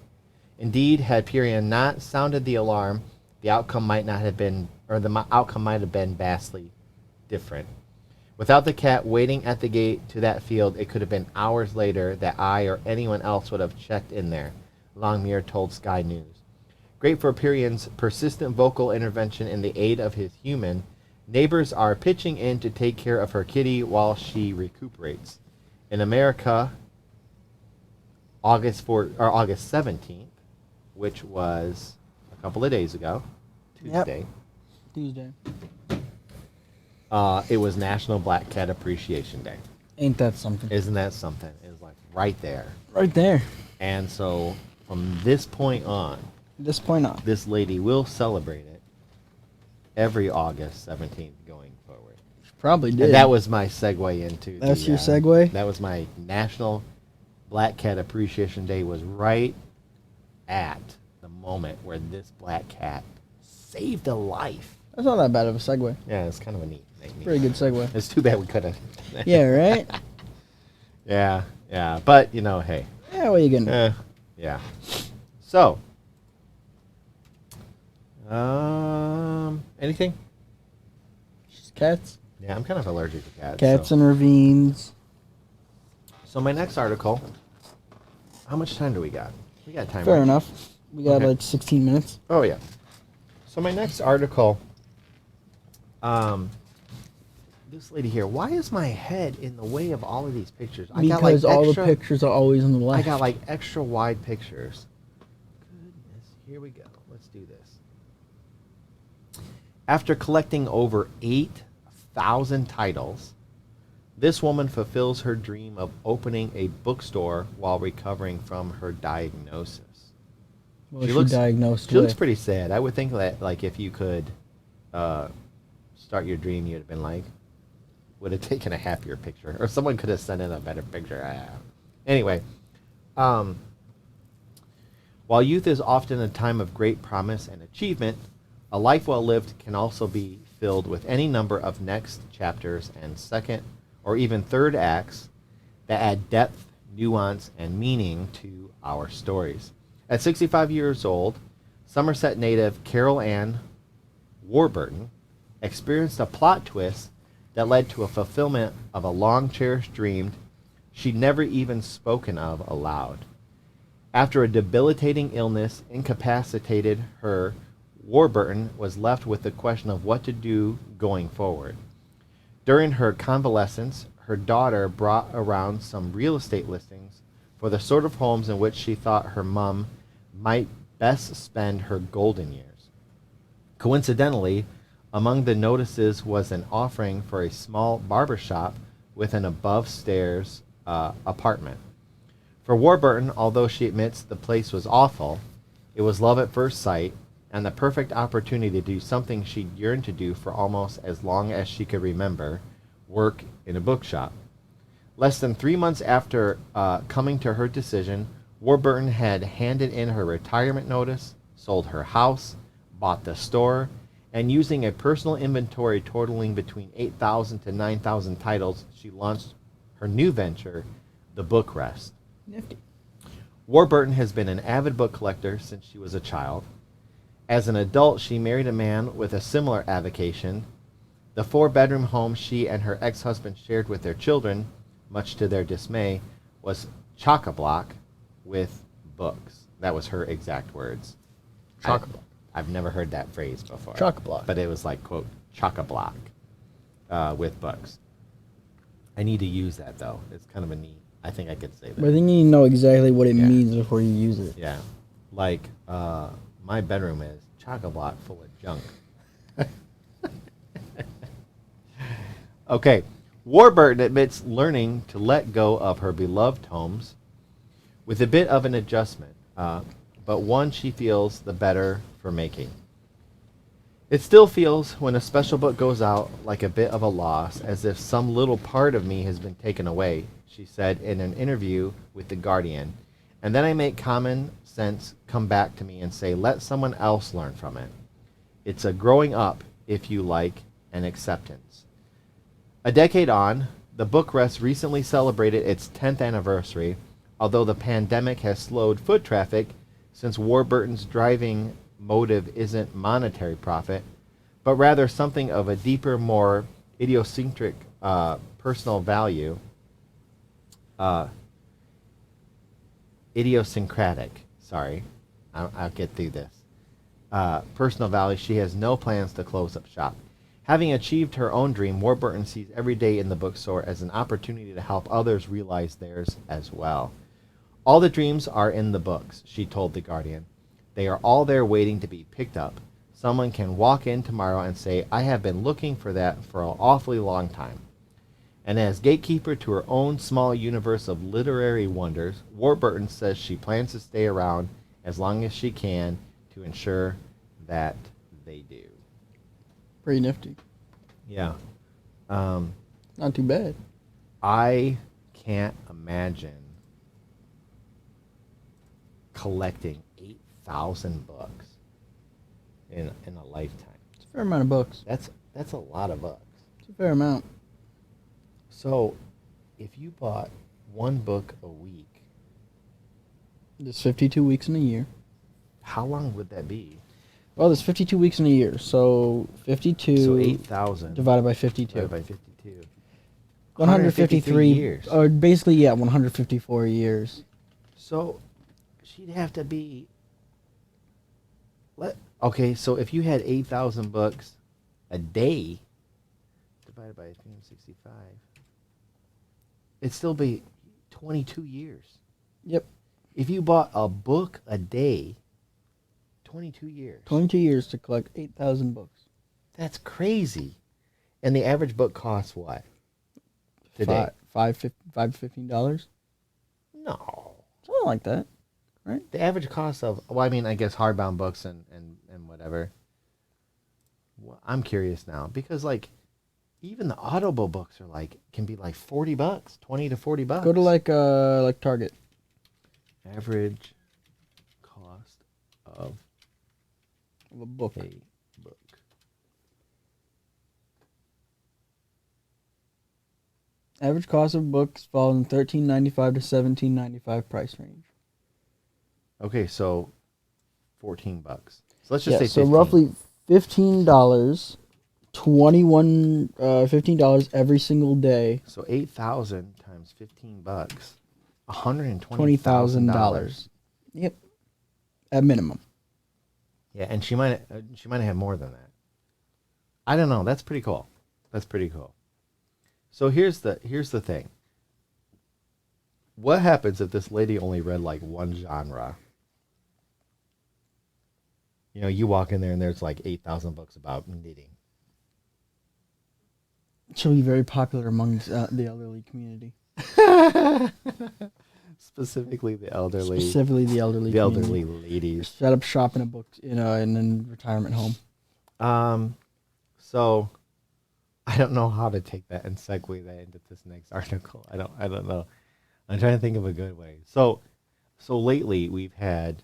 Indeed, had Pyrian not sounded the alarm, the outcome might have been vastly different. Without the cat waiting at the gate to that field, it could have been hours later that I or anyone else would have checked in there, Longmuir told Sky News. Great for Pyrian's persistent vocal intervention in the aid of his human, neighbors are pitching in to take care of her kitty while she recuperates. In America, August 17th, which was a couple of days ago, Tuesday. Yep. Tuesday. It was National Black Cat Appreciation Day. Ain't that something? Isn't that something? It's like right there. Right there. And so from this point on, this lady will celebrate it every August 17th going forward. She probably did. And that was my segue into That's your segue? That was my National Black Cat Appreciation Day was right at the moment where this black cat saved a life. That's not that bad of a segue. Yeah, it's kind of a neat. Pretty good segue. It's too bad we couldn't. Yeah, right? Yeah. But, you know, hey. Yeah, what are you going to do? Yeah. So. Anything? Just cats. Yeah, I'm kind of allergic to cats. Cats and ravines. So my next article. How much time do we got? We got time. Fair right? enough. We got Okay. like 16 minutes. Oh, yeah. So my next article. This lady here. Why is my head in the way of all of these pictures? Because all the pictures are always on the left. I got like extra wide pictures. Goodness. Here we go. Let's do this. After collecting over 8,000 titles, this woman fulfills her dream of opening a bookstore while recovering from her diagnosis. What was she diagnosed She with? looks pretty sad. I would think that, like, if you could start your dream, you'd have been like, would have taken a happier picture, or someone could have sent in a better picture. Anyway, while youth is often a time of great promise and achievement, a life well lived can also be filled with any number of next chapters and second or even third acts that add depth, nuance, and meaning to our stories. At 65 years old, Somerset native Carol Ann Warburton experienced a plot twist that led to a fulfillment of a long-cherished dream she'd never even spoken of aloud. After a debilitating illness incapacitated her, Warburton was left with the question of what to do going forward. During her convalescence, her daughter brought around some real estate listings for the sort of homes in which she thought her mom might best spend her golden years. Coincidentally, among the notices was an offering for a small barber shop with an above-stairs apartment. For Warburton, although she admits the place was awful, it was love at first sight and the perfect opportunity to do something she'd yearned to do for almost as long as she could remember, work in a bookshop. Less than 3 months after coming to her decision, Warburton had handed in her retirement notice, sold her house, bought the store, and using a personal inventory totaling between 8,000 to 9,000 titles, she launched her new venture, The Book Rest. Nifty. Warburton has been an avid book collector since she was a child. As an adult, she married a man with a similar avocation. The 4-bedroom home she and her ex-husband shared with their children, much to their dismay, was chock-a-block with books. That was her exact words. Chock-a-block. I've never heard that phrase before. Chock-a-block. But it was like, quote, chock-a-block with books. I need to use that, though. It's kind of a neat. I think I could say that. But I think you know exactly what it Yeah. means before you use it. Yeah. Like, my bedroom is chock-a-block full of junk. Okay. Warburton admits learning to let go of her beloved homes with a bit of an adjustment, but one she feels the better for making. It still feels, when a special book goes out, like a bit of a loss, as if some little part of me has been taken away, she said in an interview with The Guardian. And then I make common sense come back to me and say, let someone else learn from it. It's a growing up, if you like, and acceptance. A decade on, the book rest recently celebrated its 10th anniversary, although the pandemic has slowed foot traffic since Warburton's driving motive isn't monetary profit, but rather something of a deeper, more idiosyncratic personal value. Idiosyncratic, sorry. I'll get through this. Personal value. She has no plans to close up shop. Having achieved her own dream, Warburton sees every day in the bookstore as an opportunity to help others realize theirs as well. All the dreams are in the books, she told The Guardian. They are all there waiting to be picked up. Someone can walk in tomorrow and say, I have been looking for that for an awfully long time. And as gatekeeper to her own small universe of literary wonders, Warburton says she plans to stay around as long as she can to ensure that they do. Pretty nifty. Yeah. Not too bad. I can't imagine collecting 8,000 books in a lifetime. It's a fair amount of books. That's a lot of books. It's a fair amount. So, if you bought one book a week, There's 52 weeks in a year. how long would that be? Well, there's 52 weeks in a year, so 52 So 8,000 divided by 52. divided by 52. 153 years. Or basically, yeah, 154 years. So she'd have to be. Okay, so if you had 8,000 books a day divided by 365, it'd still be 22 years. Yep. If you bought a book a day, 22 years. 22 years to collect 8,000 books. That's crazy. And the average book costs what? Today? $15? No. Something like that, right? The average cost of, well, I mean, I guess hardbound books and whatever. Well, I'm curious now because, like, even the Audible books are can be like $40, 20 to $40. Go to like Target. Average cost of Of a book. a book. Average cost of books falls in $13.95 to $17.95 price range. Okay, so $14. So let's just say 15. So roughly $15, $15 every single day. So 8,000 times $15, $120,000. $20,000. Yep, at minimum. Yeah, and she might have more than that. I don't know. That's pretty cool. That's pretty cool. So here's the thing. What happens if this lady only read like one genre? You know, you walk in there and there's like 8,000 books about knitting. She'll be very popular amongst the elderly community. Specifically the elderly. Specifically the elderly. The community. elderly ladies. Set up shop in a book in a retirement home. So I don't know how to take that and segue that into this next article. I don't know. I'm trying to think of a good way. So lately we've had,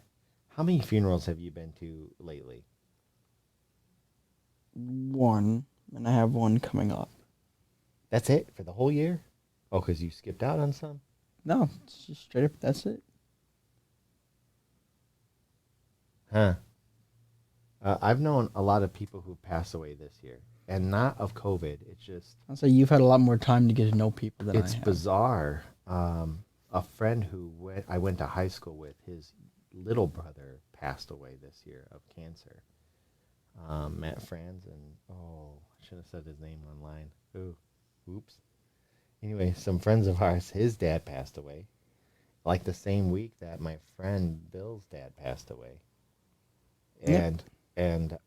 how many funerals have you been to lately? One, and I have one coming up. That's it for the whole year? Oh, because you skipped out on some? No, it's just straight up. That's it. Huh. I've known a lot of people who passed away this year, and not of COVID. It's just... I'll say you've had a lot more time to get to know people than I have. It's bizarre. A friend who I went to high school with, his little brother passed away this year of cancer. Matt Franz, and I should have said his name online. Ooh, oops. Anyway, some friends of ours, his dad passed away, like the same week that my friend Bill's dad passed away, Yep. and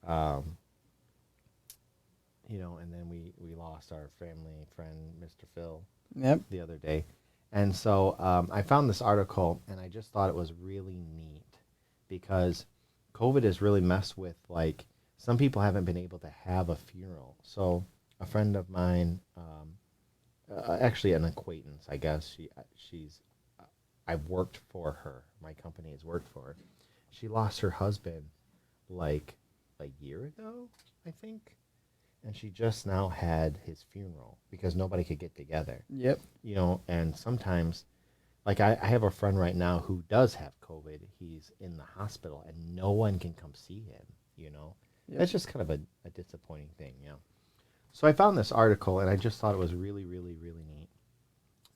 and then we lost our family friend, Mr. Phil, Yep. the other day. And so I found this article, and I just thought it was really neat because COVID has really messed with, like, some people haven't been able to have a funeral. So a friend of mine, actually an acquaintance, I guess, I've worked for her. My company has worked for her. She lost her husband like a year ago, I think. And she just now had his funeral because nobody could get together. Yep. And sometimes, like, I have a friend right now who does have COVID. He's in the hospital and no one can come see him. Yep. That's just kind of a disappointing thing. So I found this article and I just thought it was really, really, really neat.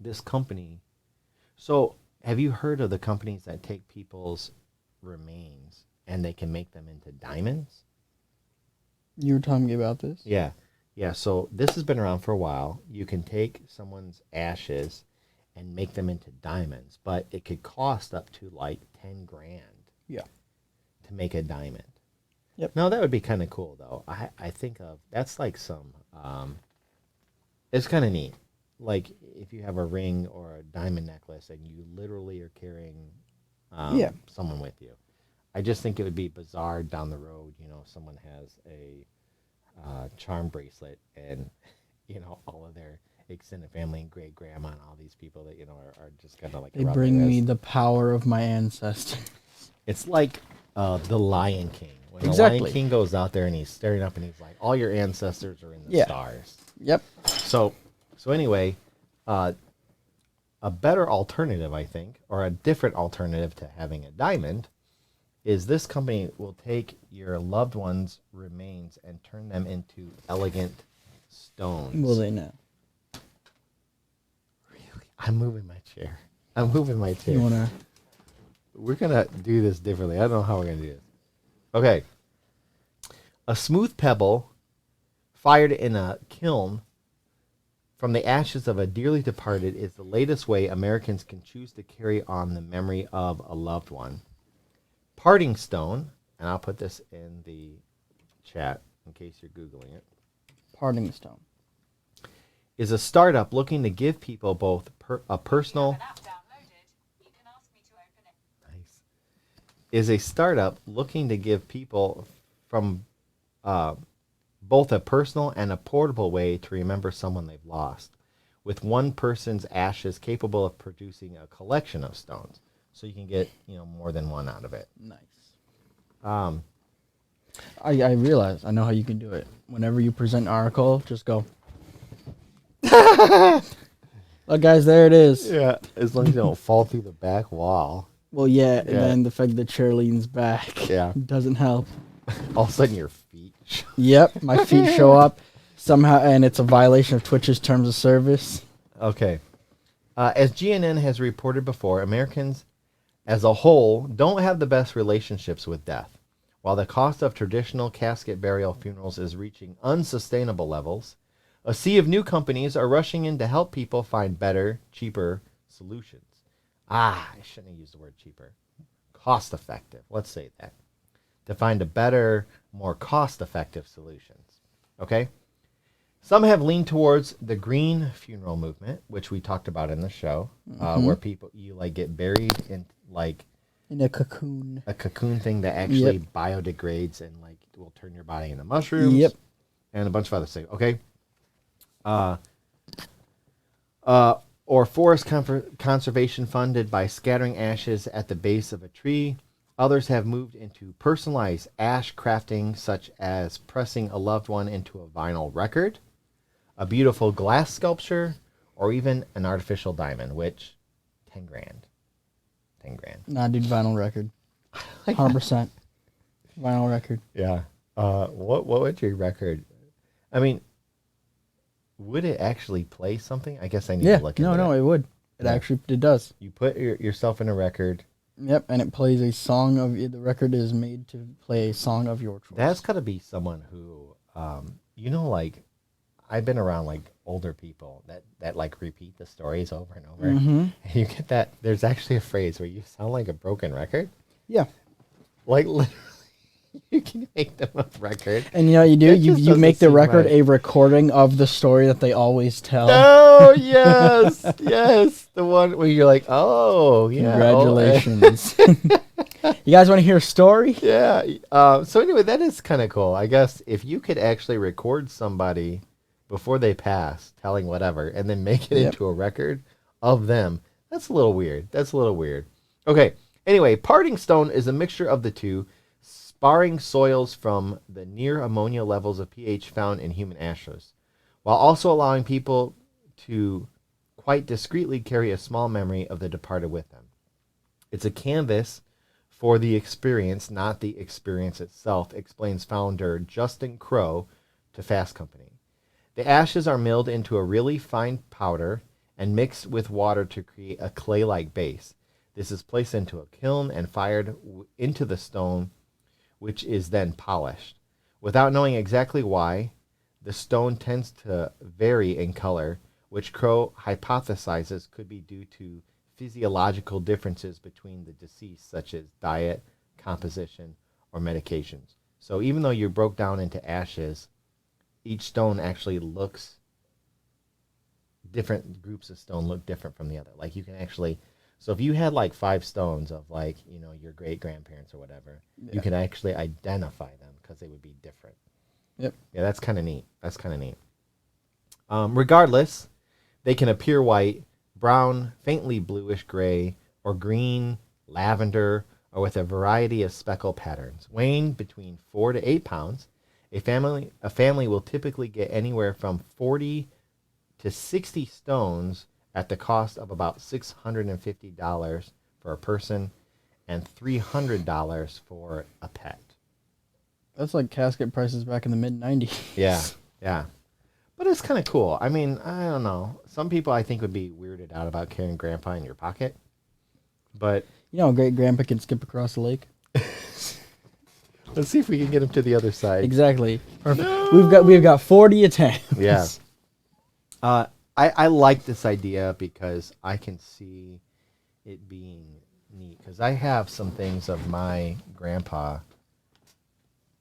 This company, so have you heard of the companies that take people's remains and they can make them into diamonds? You were telling me about this. Yeah. Yeah. So this has been around for a while. You can take someone's ashes and make them into diamonds, but it could cost up to like 10 grand. Yeah. To make a diamond. Yep. Now that would be kind of cool though. I think that's like it's kind of neat. Like if you have a ring or a diamond necklace and you literally are carrying someone with you. I just think it would be bizarre down the road, someone has a charm bracelet and, all of their extended family and great grandma and all these people that, are just kind of like... They bring me the power of my ancestors. It's like the Lion King. When Exactly. the Lion King goes out there and he's staring up and he's like, all your ancestors are in the stars. Yep. So anyway, a better alternative, I think, or a different alternative to having a diamond is this company will take your loved one's remains and turn them into elegant stones. Will they know? Really? I'm moving my chair. You wanna? We're going to do this differently. I don't know how we're going to do this. Okay. A smooth pebble fired in a kiln from the ashes of a dearly departed is the latest way Americans can choose to carry on the memory of a loved one. Parting Stone, and I'll put this in the chat in case you're Googling it. Parting Stone is a startup looking to give people both a personal... Nice. Is a startup looking to give people from both a personal and a portable way to remember someone they've lost, with one person's ashes capable of producing a collection of stones. So you can get, more than one out of it. Nice. I realize I know how you can do it. Whenever you present an article, just go. Look, guys, there it is. Yeah, as long as you don't fall through the back wall. Well, yeah, and then the fact that chair leans back doesn't help. All of a sudden your feet show. Yep, my feet show up somehow, and it's a violation of Twitch's terms of service. Okay. As GNN has reported before, Americans as a whole don't have the best relationships with death. While the cost of traditional casket burial funerals is reaching unsustainable levels, a sea of new companies are rushing in to help people find better, cheaper solutions. I shouldn't have used the word cheaper. Cost effective. Let's say that. To find a better, more cost effective solutions. Okay? Some have leaned towards the green funeral movement, which we talked about in the show, where you get buried in in a cocoon thing that actually biodegrades and will turn your body into mushrooms. Yep. And a bunch of other things. Okay. Or forest conservation funded by scattering ashes at the base of a tree. Others have moved into personalized ash crafting, such as pressing a loved one into a vinyl record, a beautiful glass sculpture, or even an artificial diamond, which 10 grand. 10 grand. Nah, dude, vinyl record. 100%. Vinyl record. Yeah. What would your record? I mean, would it actually play something? I guess I need to look into it. No, it would. It actually does. You put yourself in a record Yep, and it plays a song of the record is made to play a song of your choice. That's got to be someone who, like I've been around like older people that like repeat the stories over and over. Mm-hmm. And you get that. There's actually a phrase where you sound like a broken record. Yeah. Like literally, you can make them a record. And you know what you do? That just You make the doesn't seem record right. a recording of the story that they always tell. Oh, yes. Yes. The one where you're like, oh, yeah. Congratulations. You guys want to hear a story? Yeah. So anyway, that is kind of cool. I guess if you could actually record somebody before they pass telling whatever and then make it into a record of them, that's a little weird. Okay. Anyway, parting stone is a mixture of the two, sparring soils from the near ammonia levels of pH found in human ashes, while also allowing people to quite discreetly carry a small memory of the departed with them. It's a canvas for the experience, not the experience itself, explains founder Justin Crow to Fast Company. The ashes are milled into a really fine powder and mixed with water to create a clay-like base. This is placed into a kiln and fired into the stone, which is then polished. Without knowing exactly why, the stone tends to vary in color, which Crow hypothesizes could be due to physiological differences between the deceased, such as diet, composition, or medications. So even though you're broke down into ashes, each stone actually looks different. Groups of stone look different from the other. Like you can actually, so if you had like 5 stones of like, your great grandparents or whatever, you can actually identify them because they would be different. Yep. Yeah, that's kind of neat. Regardless, they can appear white, brown, faintly bluish gray, or green, lavender, or with a variety of speckle patterns. Weighing between 4 to 8 pounds, a family will typically get anywhere from 40 to 60 stones at the cost of about $650 for a person and $300 for a pet. That's like casket prices back in the mid-90s. Yeah. But it's kind of cool. I mean, I don't know. Some people I think would be weirded out about carrying grandpa in your pocket. But Great grandpa can skip across the lake. let's see if we can get him to the other side. Exactly. Perfect. No! We've got 40 attempts. Yeah. I like this idea because I can see it being neat. Because I have some things of my grandpa,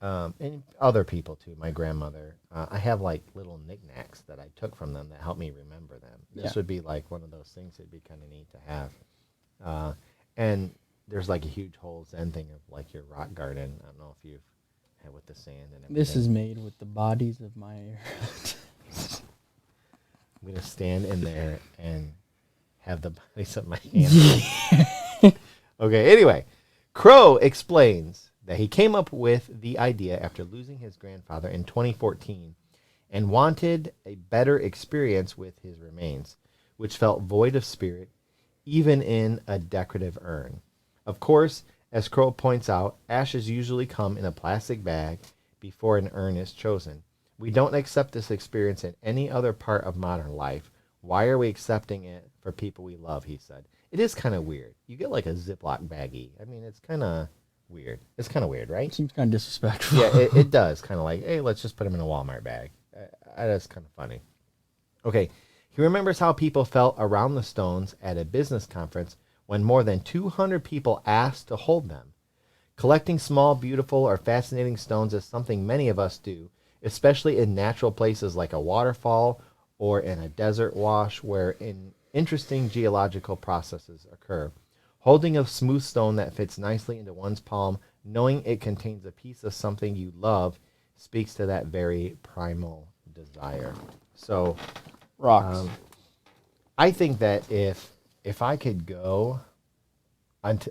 and other people too, my grandmother. I have like little knickknacks that I took from them that help me remember them. This would be like one of those things that'd be kind of neat to have. And there's like a huge whole Zen thing of like your rock garden. I don't know if you've had with the sand and everything. This is made with the bodies of my... I'm going to stand in there and have the bodies of my hands. Okay, anyway. Crow explains that he came up with the idea after losing his grandfather in 2014 and wanted a better experience with his remains, which felt void of spirit, even in a decorative urn. Of course, as Crow points out, ashes usually come in a plastic bag before an urn is chosen. We don't accept this experience in any other part of modern life. Why are we accepting it for people we love, he said. It is kind of weird. You get like a Ziploc baggie. I mean, it's kind of weird. It's kind of weird, right? Seems kind of disrespectful. Yeah, it does. Kind of like, hey, let's just put them in a Walmart bag. That's kind of funny. Okay, he remembers how people felt around the stones at a business conference when more than 200 people asked to hold them. Collecting small, beautiful, or fascinating stones is something many of us do, especially in natural places like a waterfall or in a desert wash where interesting geological processes occur. Holding a smooth stone that fits nicely into one's palm, knowing it contains a piece of something you love, speaks to that very primal desire. So, Rocks. I think that if I could go,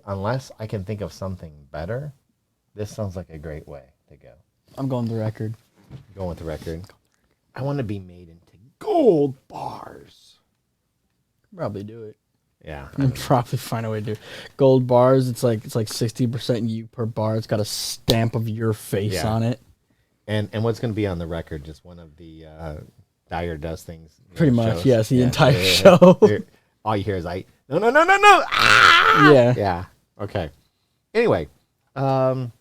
unless I can think of something better, this sounds like a great way to go. I'm going with the record. Going with the record. I want to be made into gold bars. Probably do it. Yeah. I'd probably find a way to do it. Gold bars, it's like 60% you per bar. It's got a stamp of your face on it. And what's going to be on the record? Just one of the Dyer does things. Pretty much, shows. yes. The entire show. All you hear is like, no. Ah! Yeah. Yeah. Okay. Anyway, let me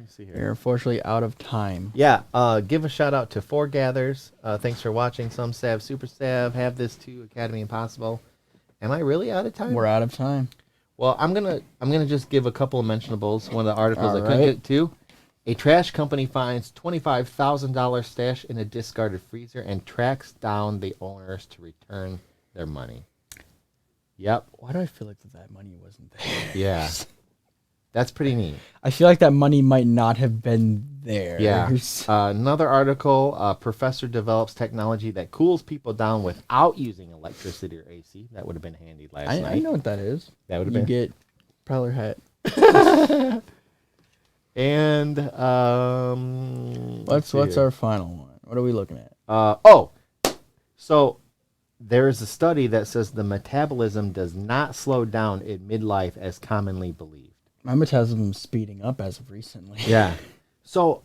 see here. You're unfortunately out of time. Yeah, give a shout out to Four Gathers. Thanks for watching. Some Sav, Super Sav, Have This Too, Academy Impossible. Am I really out of time? We're out of time. Well, I'm gonna just give a couple of mentionables. One of the articles All I couldn't right. get to. A trash company finds $25,000 stash in a discarded freezer and tracks down the owners to return their money. Yep. Why do I feel like that money wasn't there? Yeah. That's pretty neat. I feel like that money might not have been there. Yeah. Another article, professor develops technology that cools people down without using electricity or AC. That would have been handy last night. I know what that is. That would have You been. get Prowler hat. And What's our final one? What are we looking at? So there is a study that says the metabolism does not slow down in midlife as commonly believed. My metabolism's speeding up as of recently. Yeah. So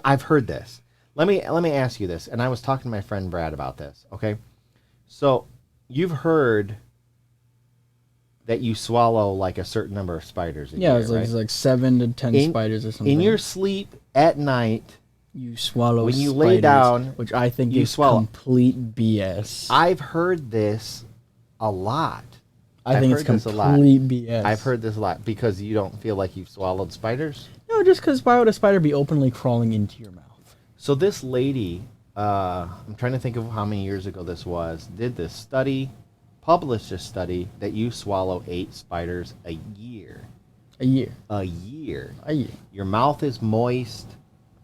I've heard this. Let me ask you this, and I was talking to my friend Brad about this. Okay. So you've heard that you swallow like a certain number of spiders a year, It's right? like 7 to 10 spiders or something. In your sleep at night, you swallow when you spiders, lay down, which I think you is swallow. complete BS. I've heard this a lot. I think it's complete BS. I've heard this a lot because you don't feel like you've swallowed spiders. No, just because why would a spider be openly crawling into your mouth? So this lady, I'm trying to think of how many years ago this was, did this study, published a study that you swallow 8 spiders a year. A year. A year. A year. Your mouth is moist.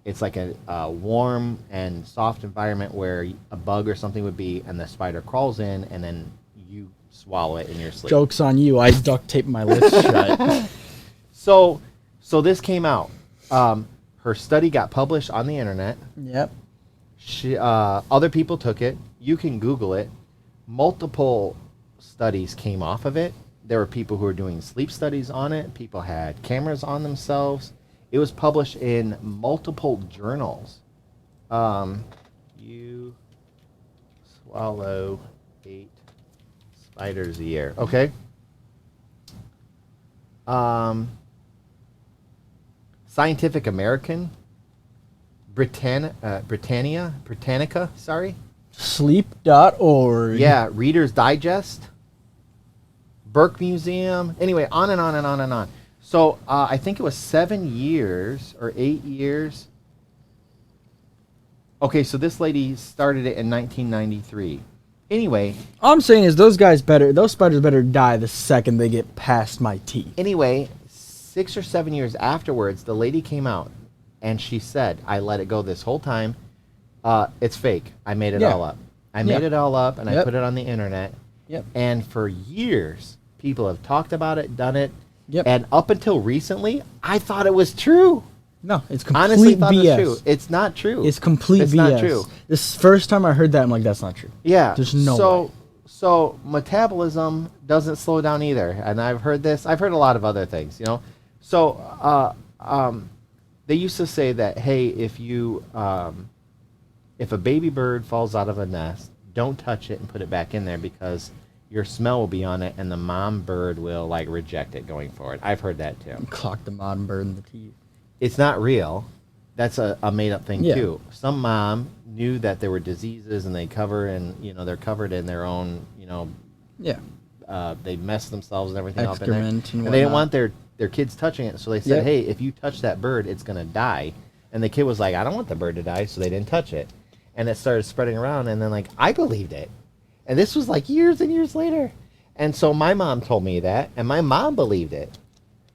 It's like a warm and soft environment where a bug or something would be, and the spider crawls in, and then you swallow it in your sleep. Joke's on you. I duct taped my lips shut. So this came out. Her study got published on the internet. Yep. Other people took it. You can Google it. Multiple studies came off of it. There were people who were doing sleep studies on it. People had cameras on themselves. It was published in multiple journals. You swallow 8 spiders a year. Okay. Scientific American, Britannica, sorry. Sleep.org. Yeah, Reader's Digest, Burke Museum. Anyway, on and on and on and on. So I think it was 7 years or 8 years. Okay, so this lady started it in 1993. Anyway. All I'm saying is those spiders better die the second they get past my teeth. Anyway, 6 or 7 years afterwards, the lady came out and she said, I let it go this whole time. It's fake. I made it all up. I made it all up and I put it on the internet. Yep. And for years, people have talked about it, done it. Yep. And up until recently, I thought it was true. No, it's complete Honestly, thought BS. it was true. It's not true. It's complete it's BS. Not true. This first time I heard that, I'm like, that's not true. Yeah. There's no way. So metabolism doesn't slow down either. And I've heard this. I've heard a lot of other things, you know. So they used to say that, hey, if a baby bird falls out of a nest, don't touch it and put it back in there because your smell will be on it and the mom bird will like reject it going forward. I've heard that too. Clock the mom bird in the teeth. It's not real. That's a made-up thing Yeah. too. Some mom knew that there were diseases and they're covered in their own, Yeah. they mess themselves and everything up in there. Excrement and And they didn't whatnot. want their kids touching it, so they said, Yep. hey, if you touch that bird, it's going to die. And the kid was like, I don't want the bird to die, so they didn't touch it. And it started spreading around, and then, like, I believed it. And this was, like, years and years later. And so my mom told me that, and my mom believed it.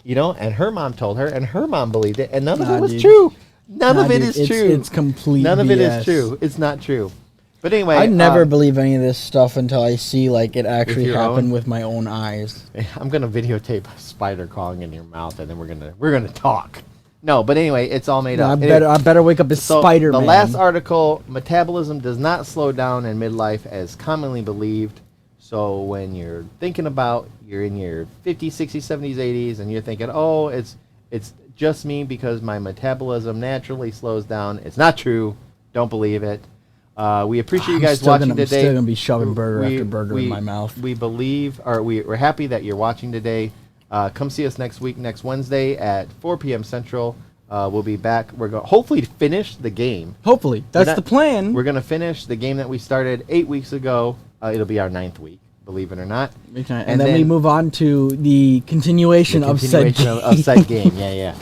And her mom told her, and her mom believed it, and none of it was dude. true. None of it is true. It's complete None of it is BS. true. It's not true. But anyway. I never believe any of this stuff until I see, like, it actually your happen own? with my own eyes. I'm gonna videotape a spider crawling in your mouth, and then we're gonna talk. No, but anyway, it's all made No, up. I better wake up as So Spider-Man. the last article: metabolism does not slow down in midlife as commonly believed. So when you're thinking about you're in your 50s, 60s, 70s, 80s, and you're thinking, oh, it's just me because my metabolism naturally slows down. It's not true. Don't believe it. We appreciate you guys watching today. I'm still gonna be shoving burger after burger in my mouth. We believe, or we're happy that you're watching today. Come see us next week, next Wednesday at 4 p.m. Central. We'll be back. We're going hopefully to finish the game. Hopefully. That's the plan. We're going to finish the game that we started 8 weeks ago. It'll be our 9th week, believe it or not. And then we move on to the continuation of said game. Yeah.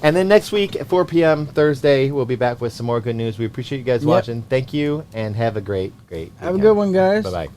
And then next week at 4 p.m. Thursday, we'll be back with some more good news. We appreciate you guys watching. Thank you, and have a great Have a good one, guys. Bye-bye.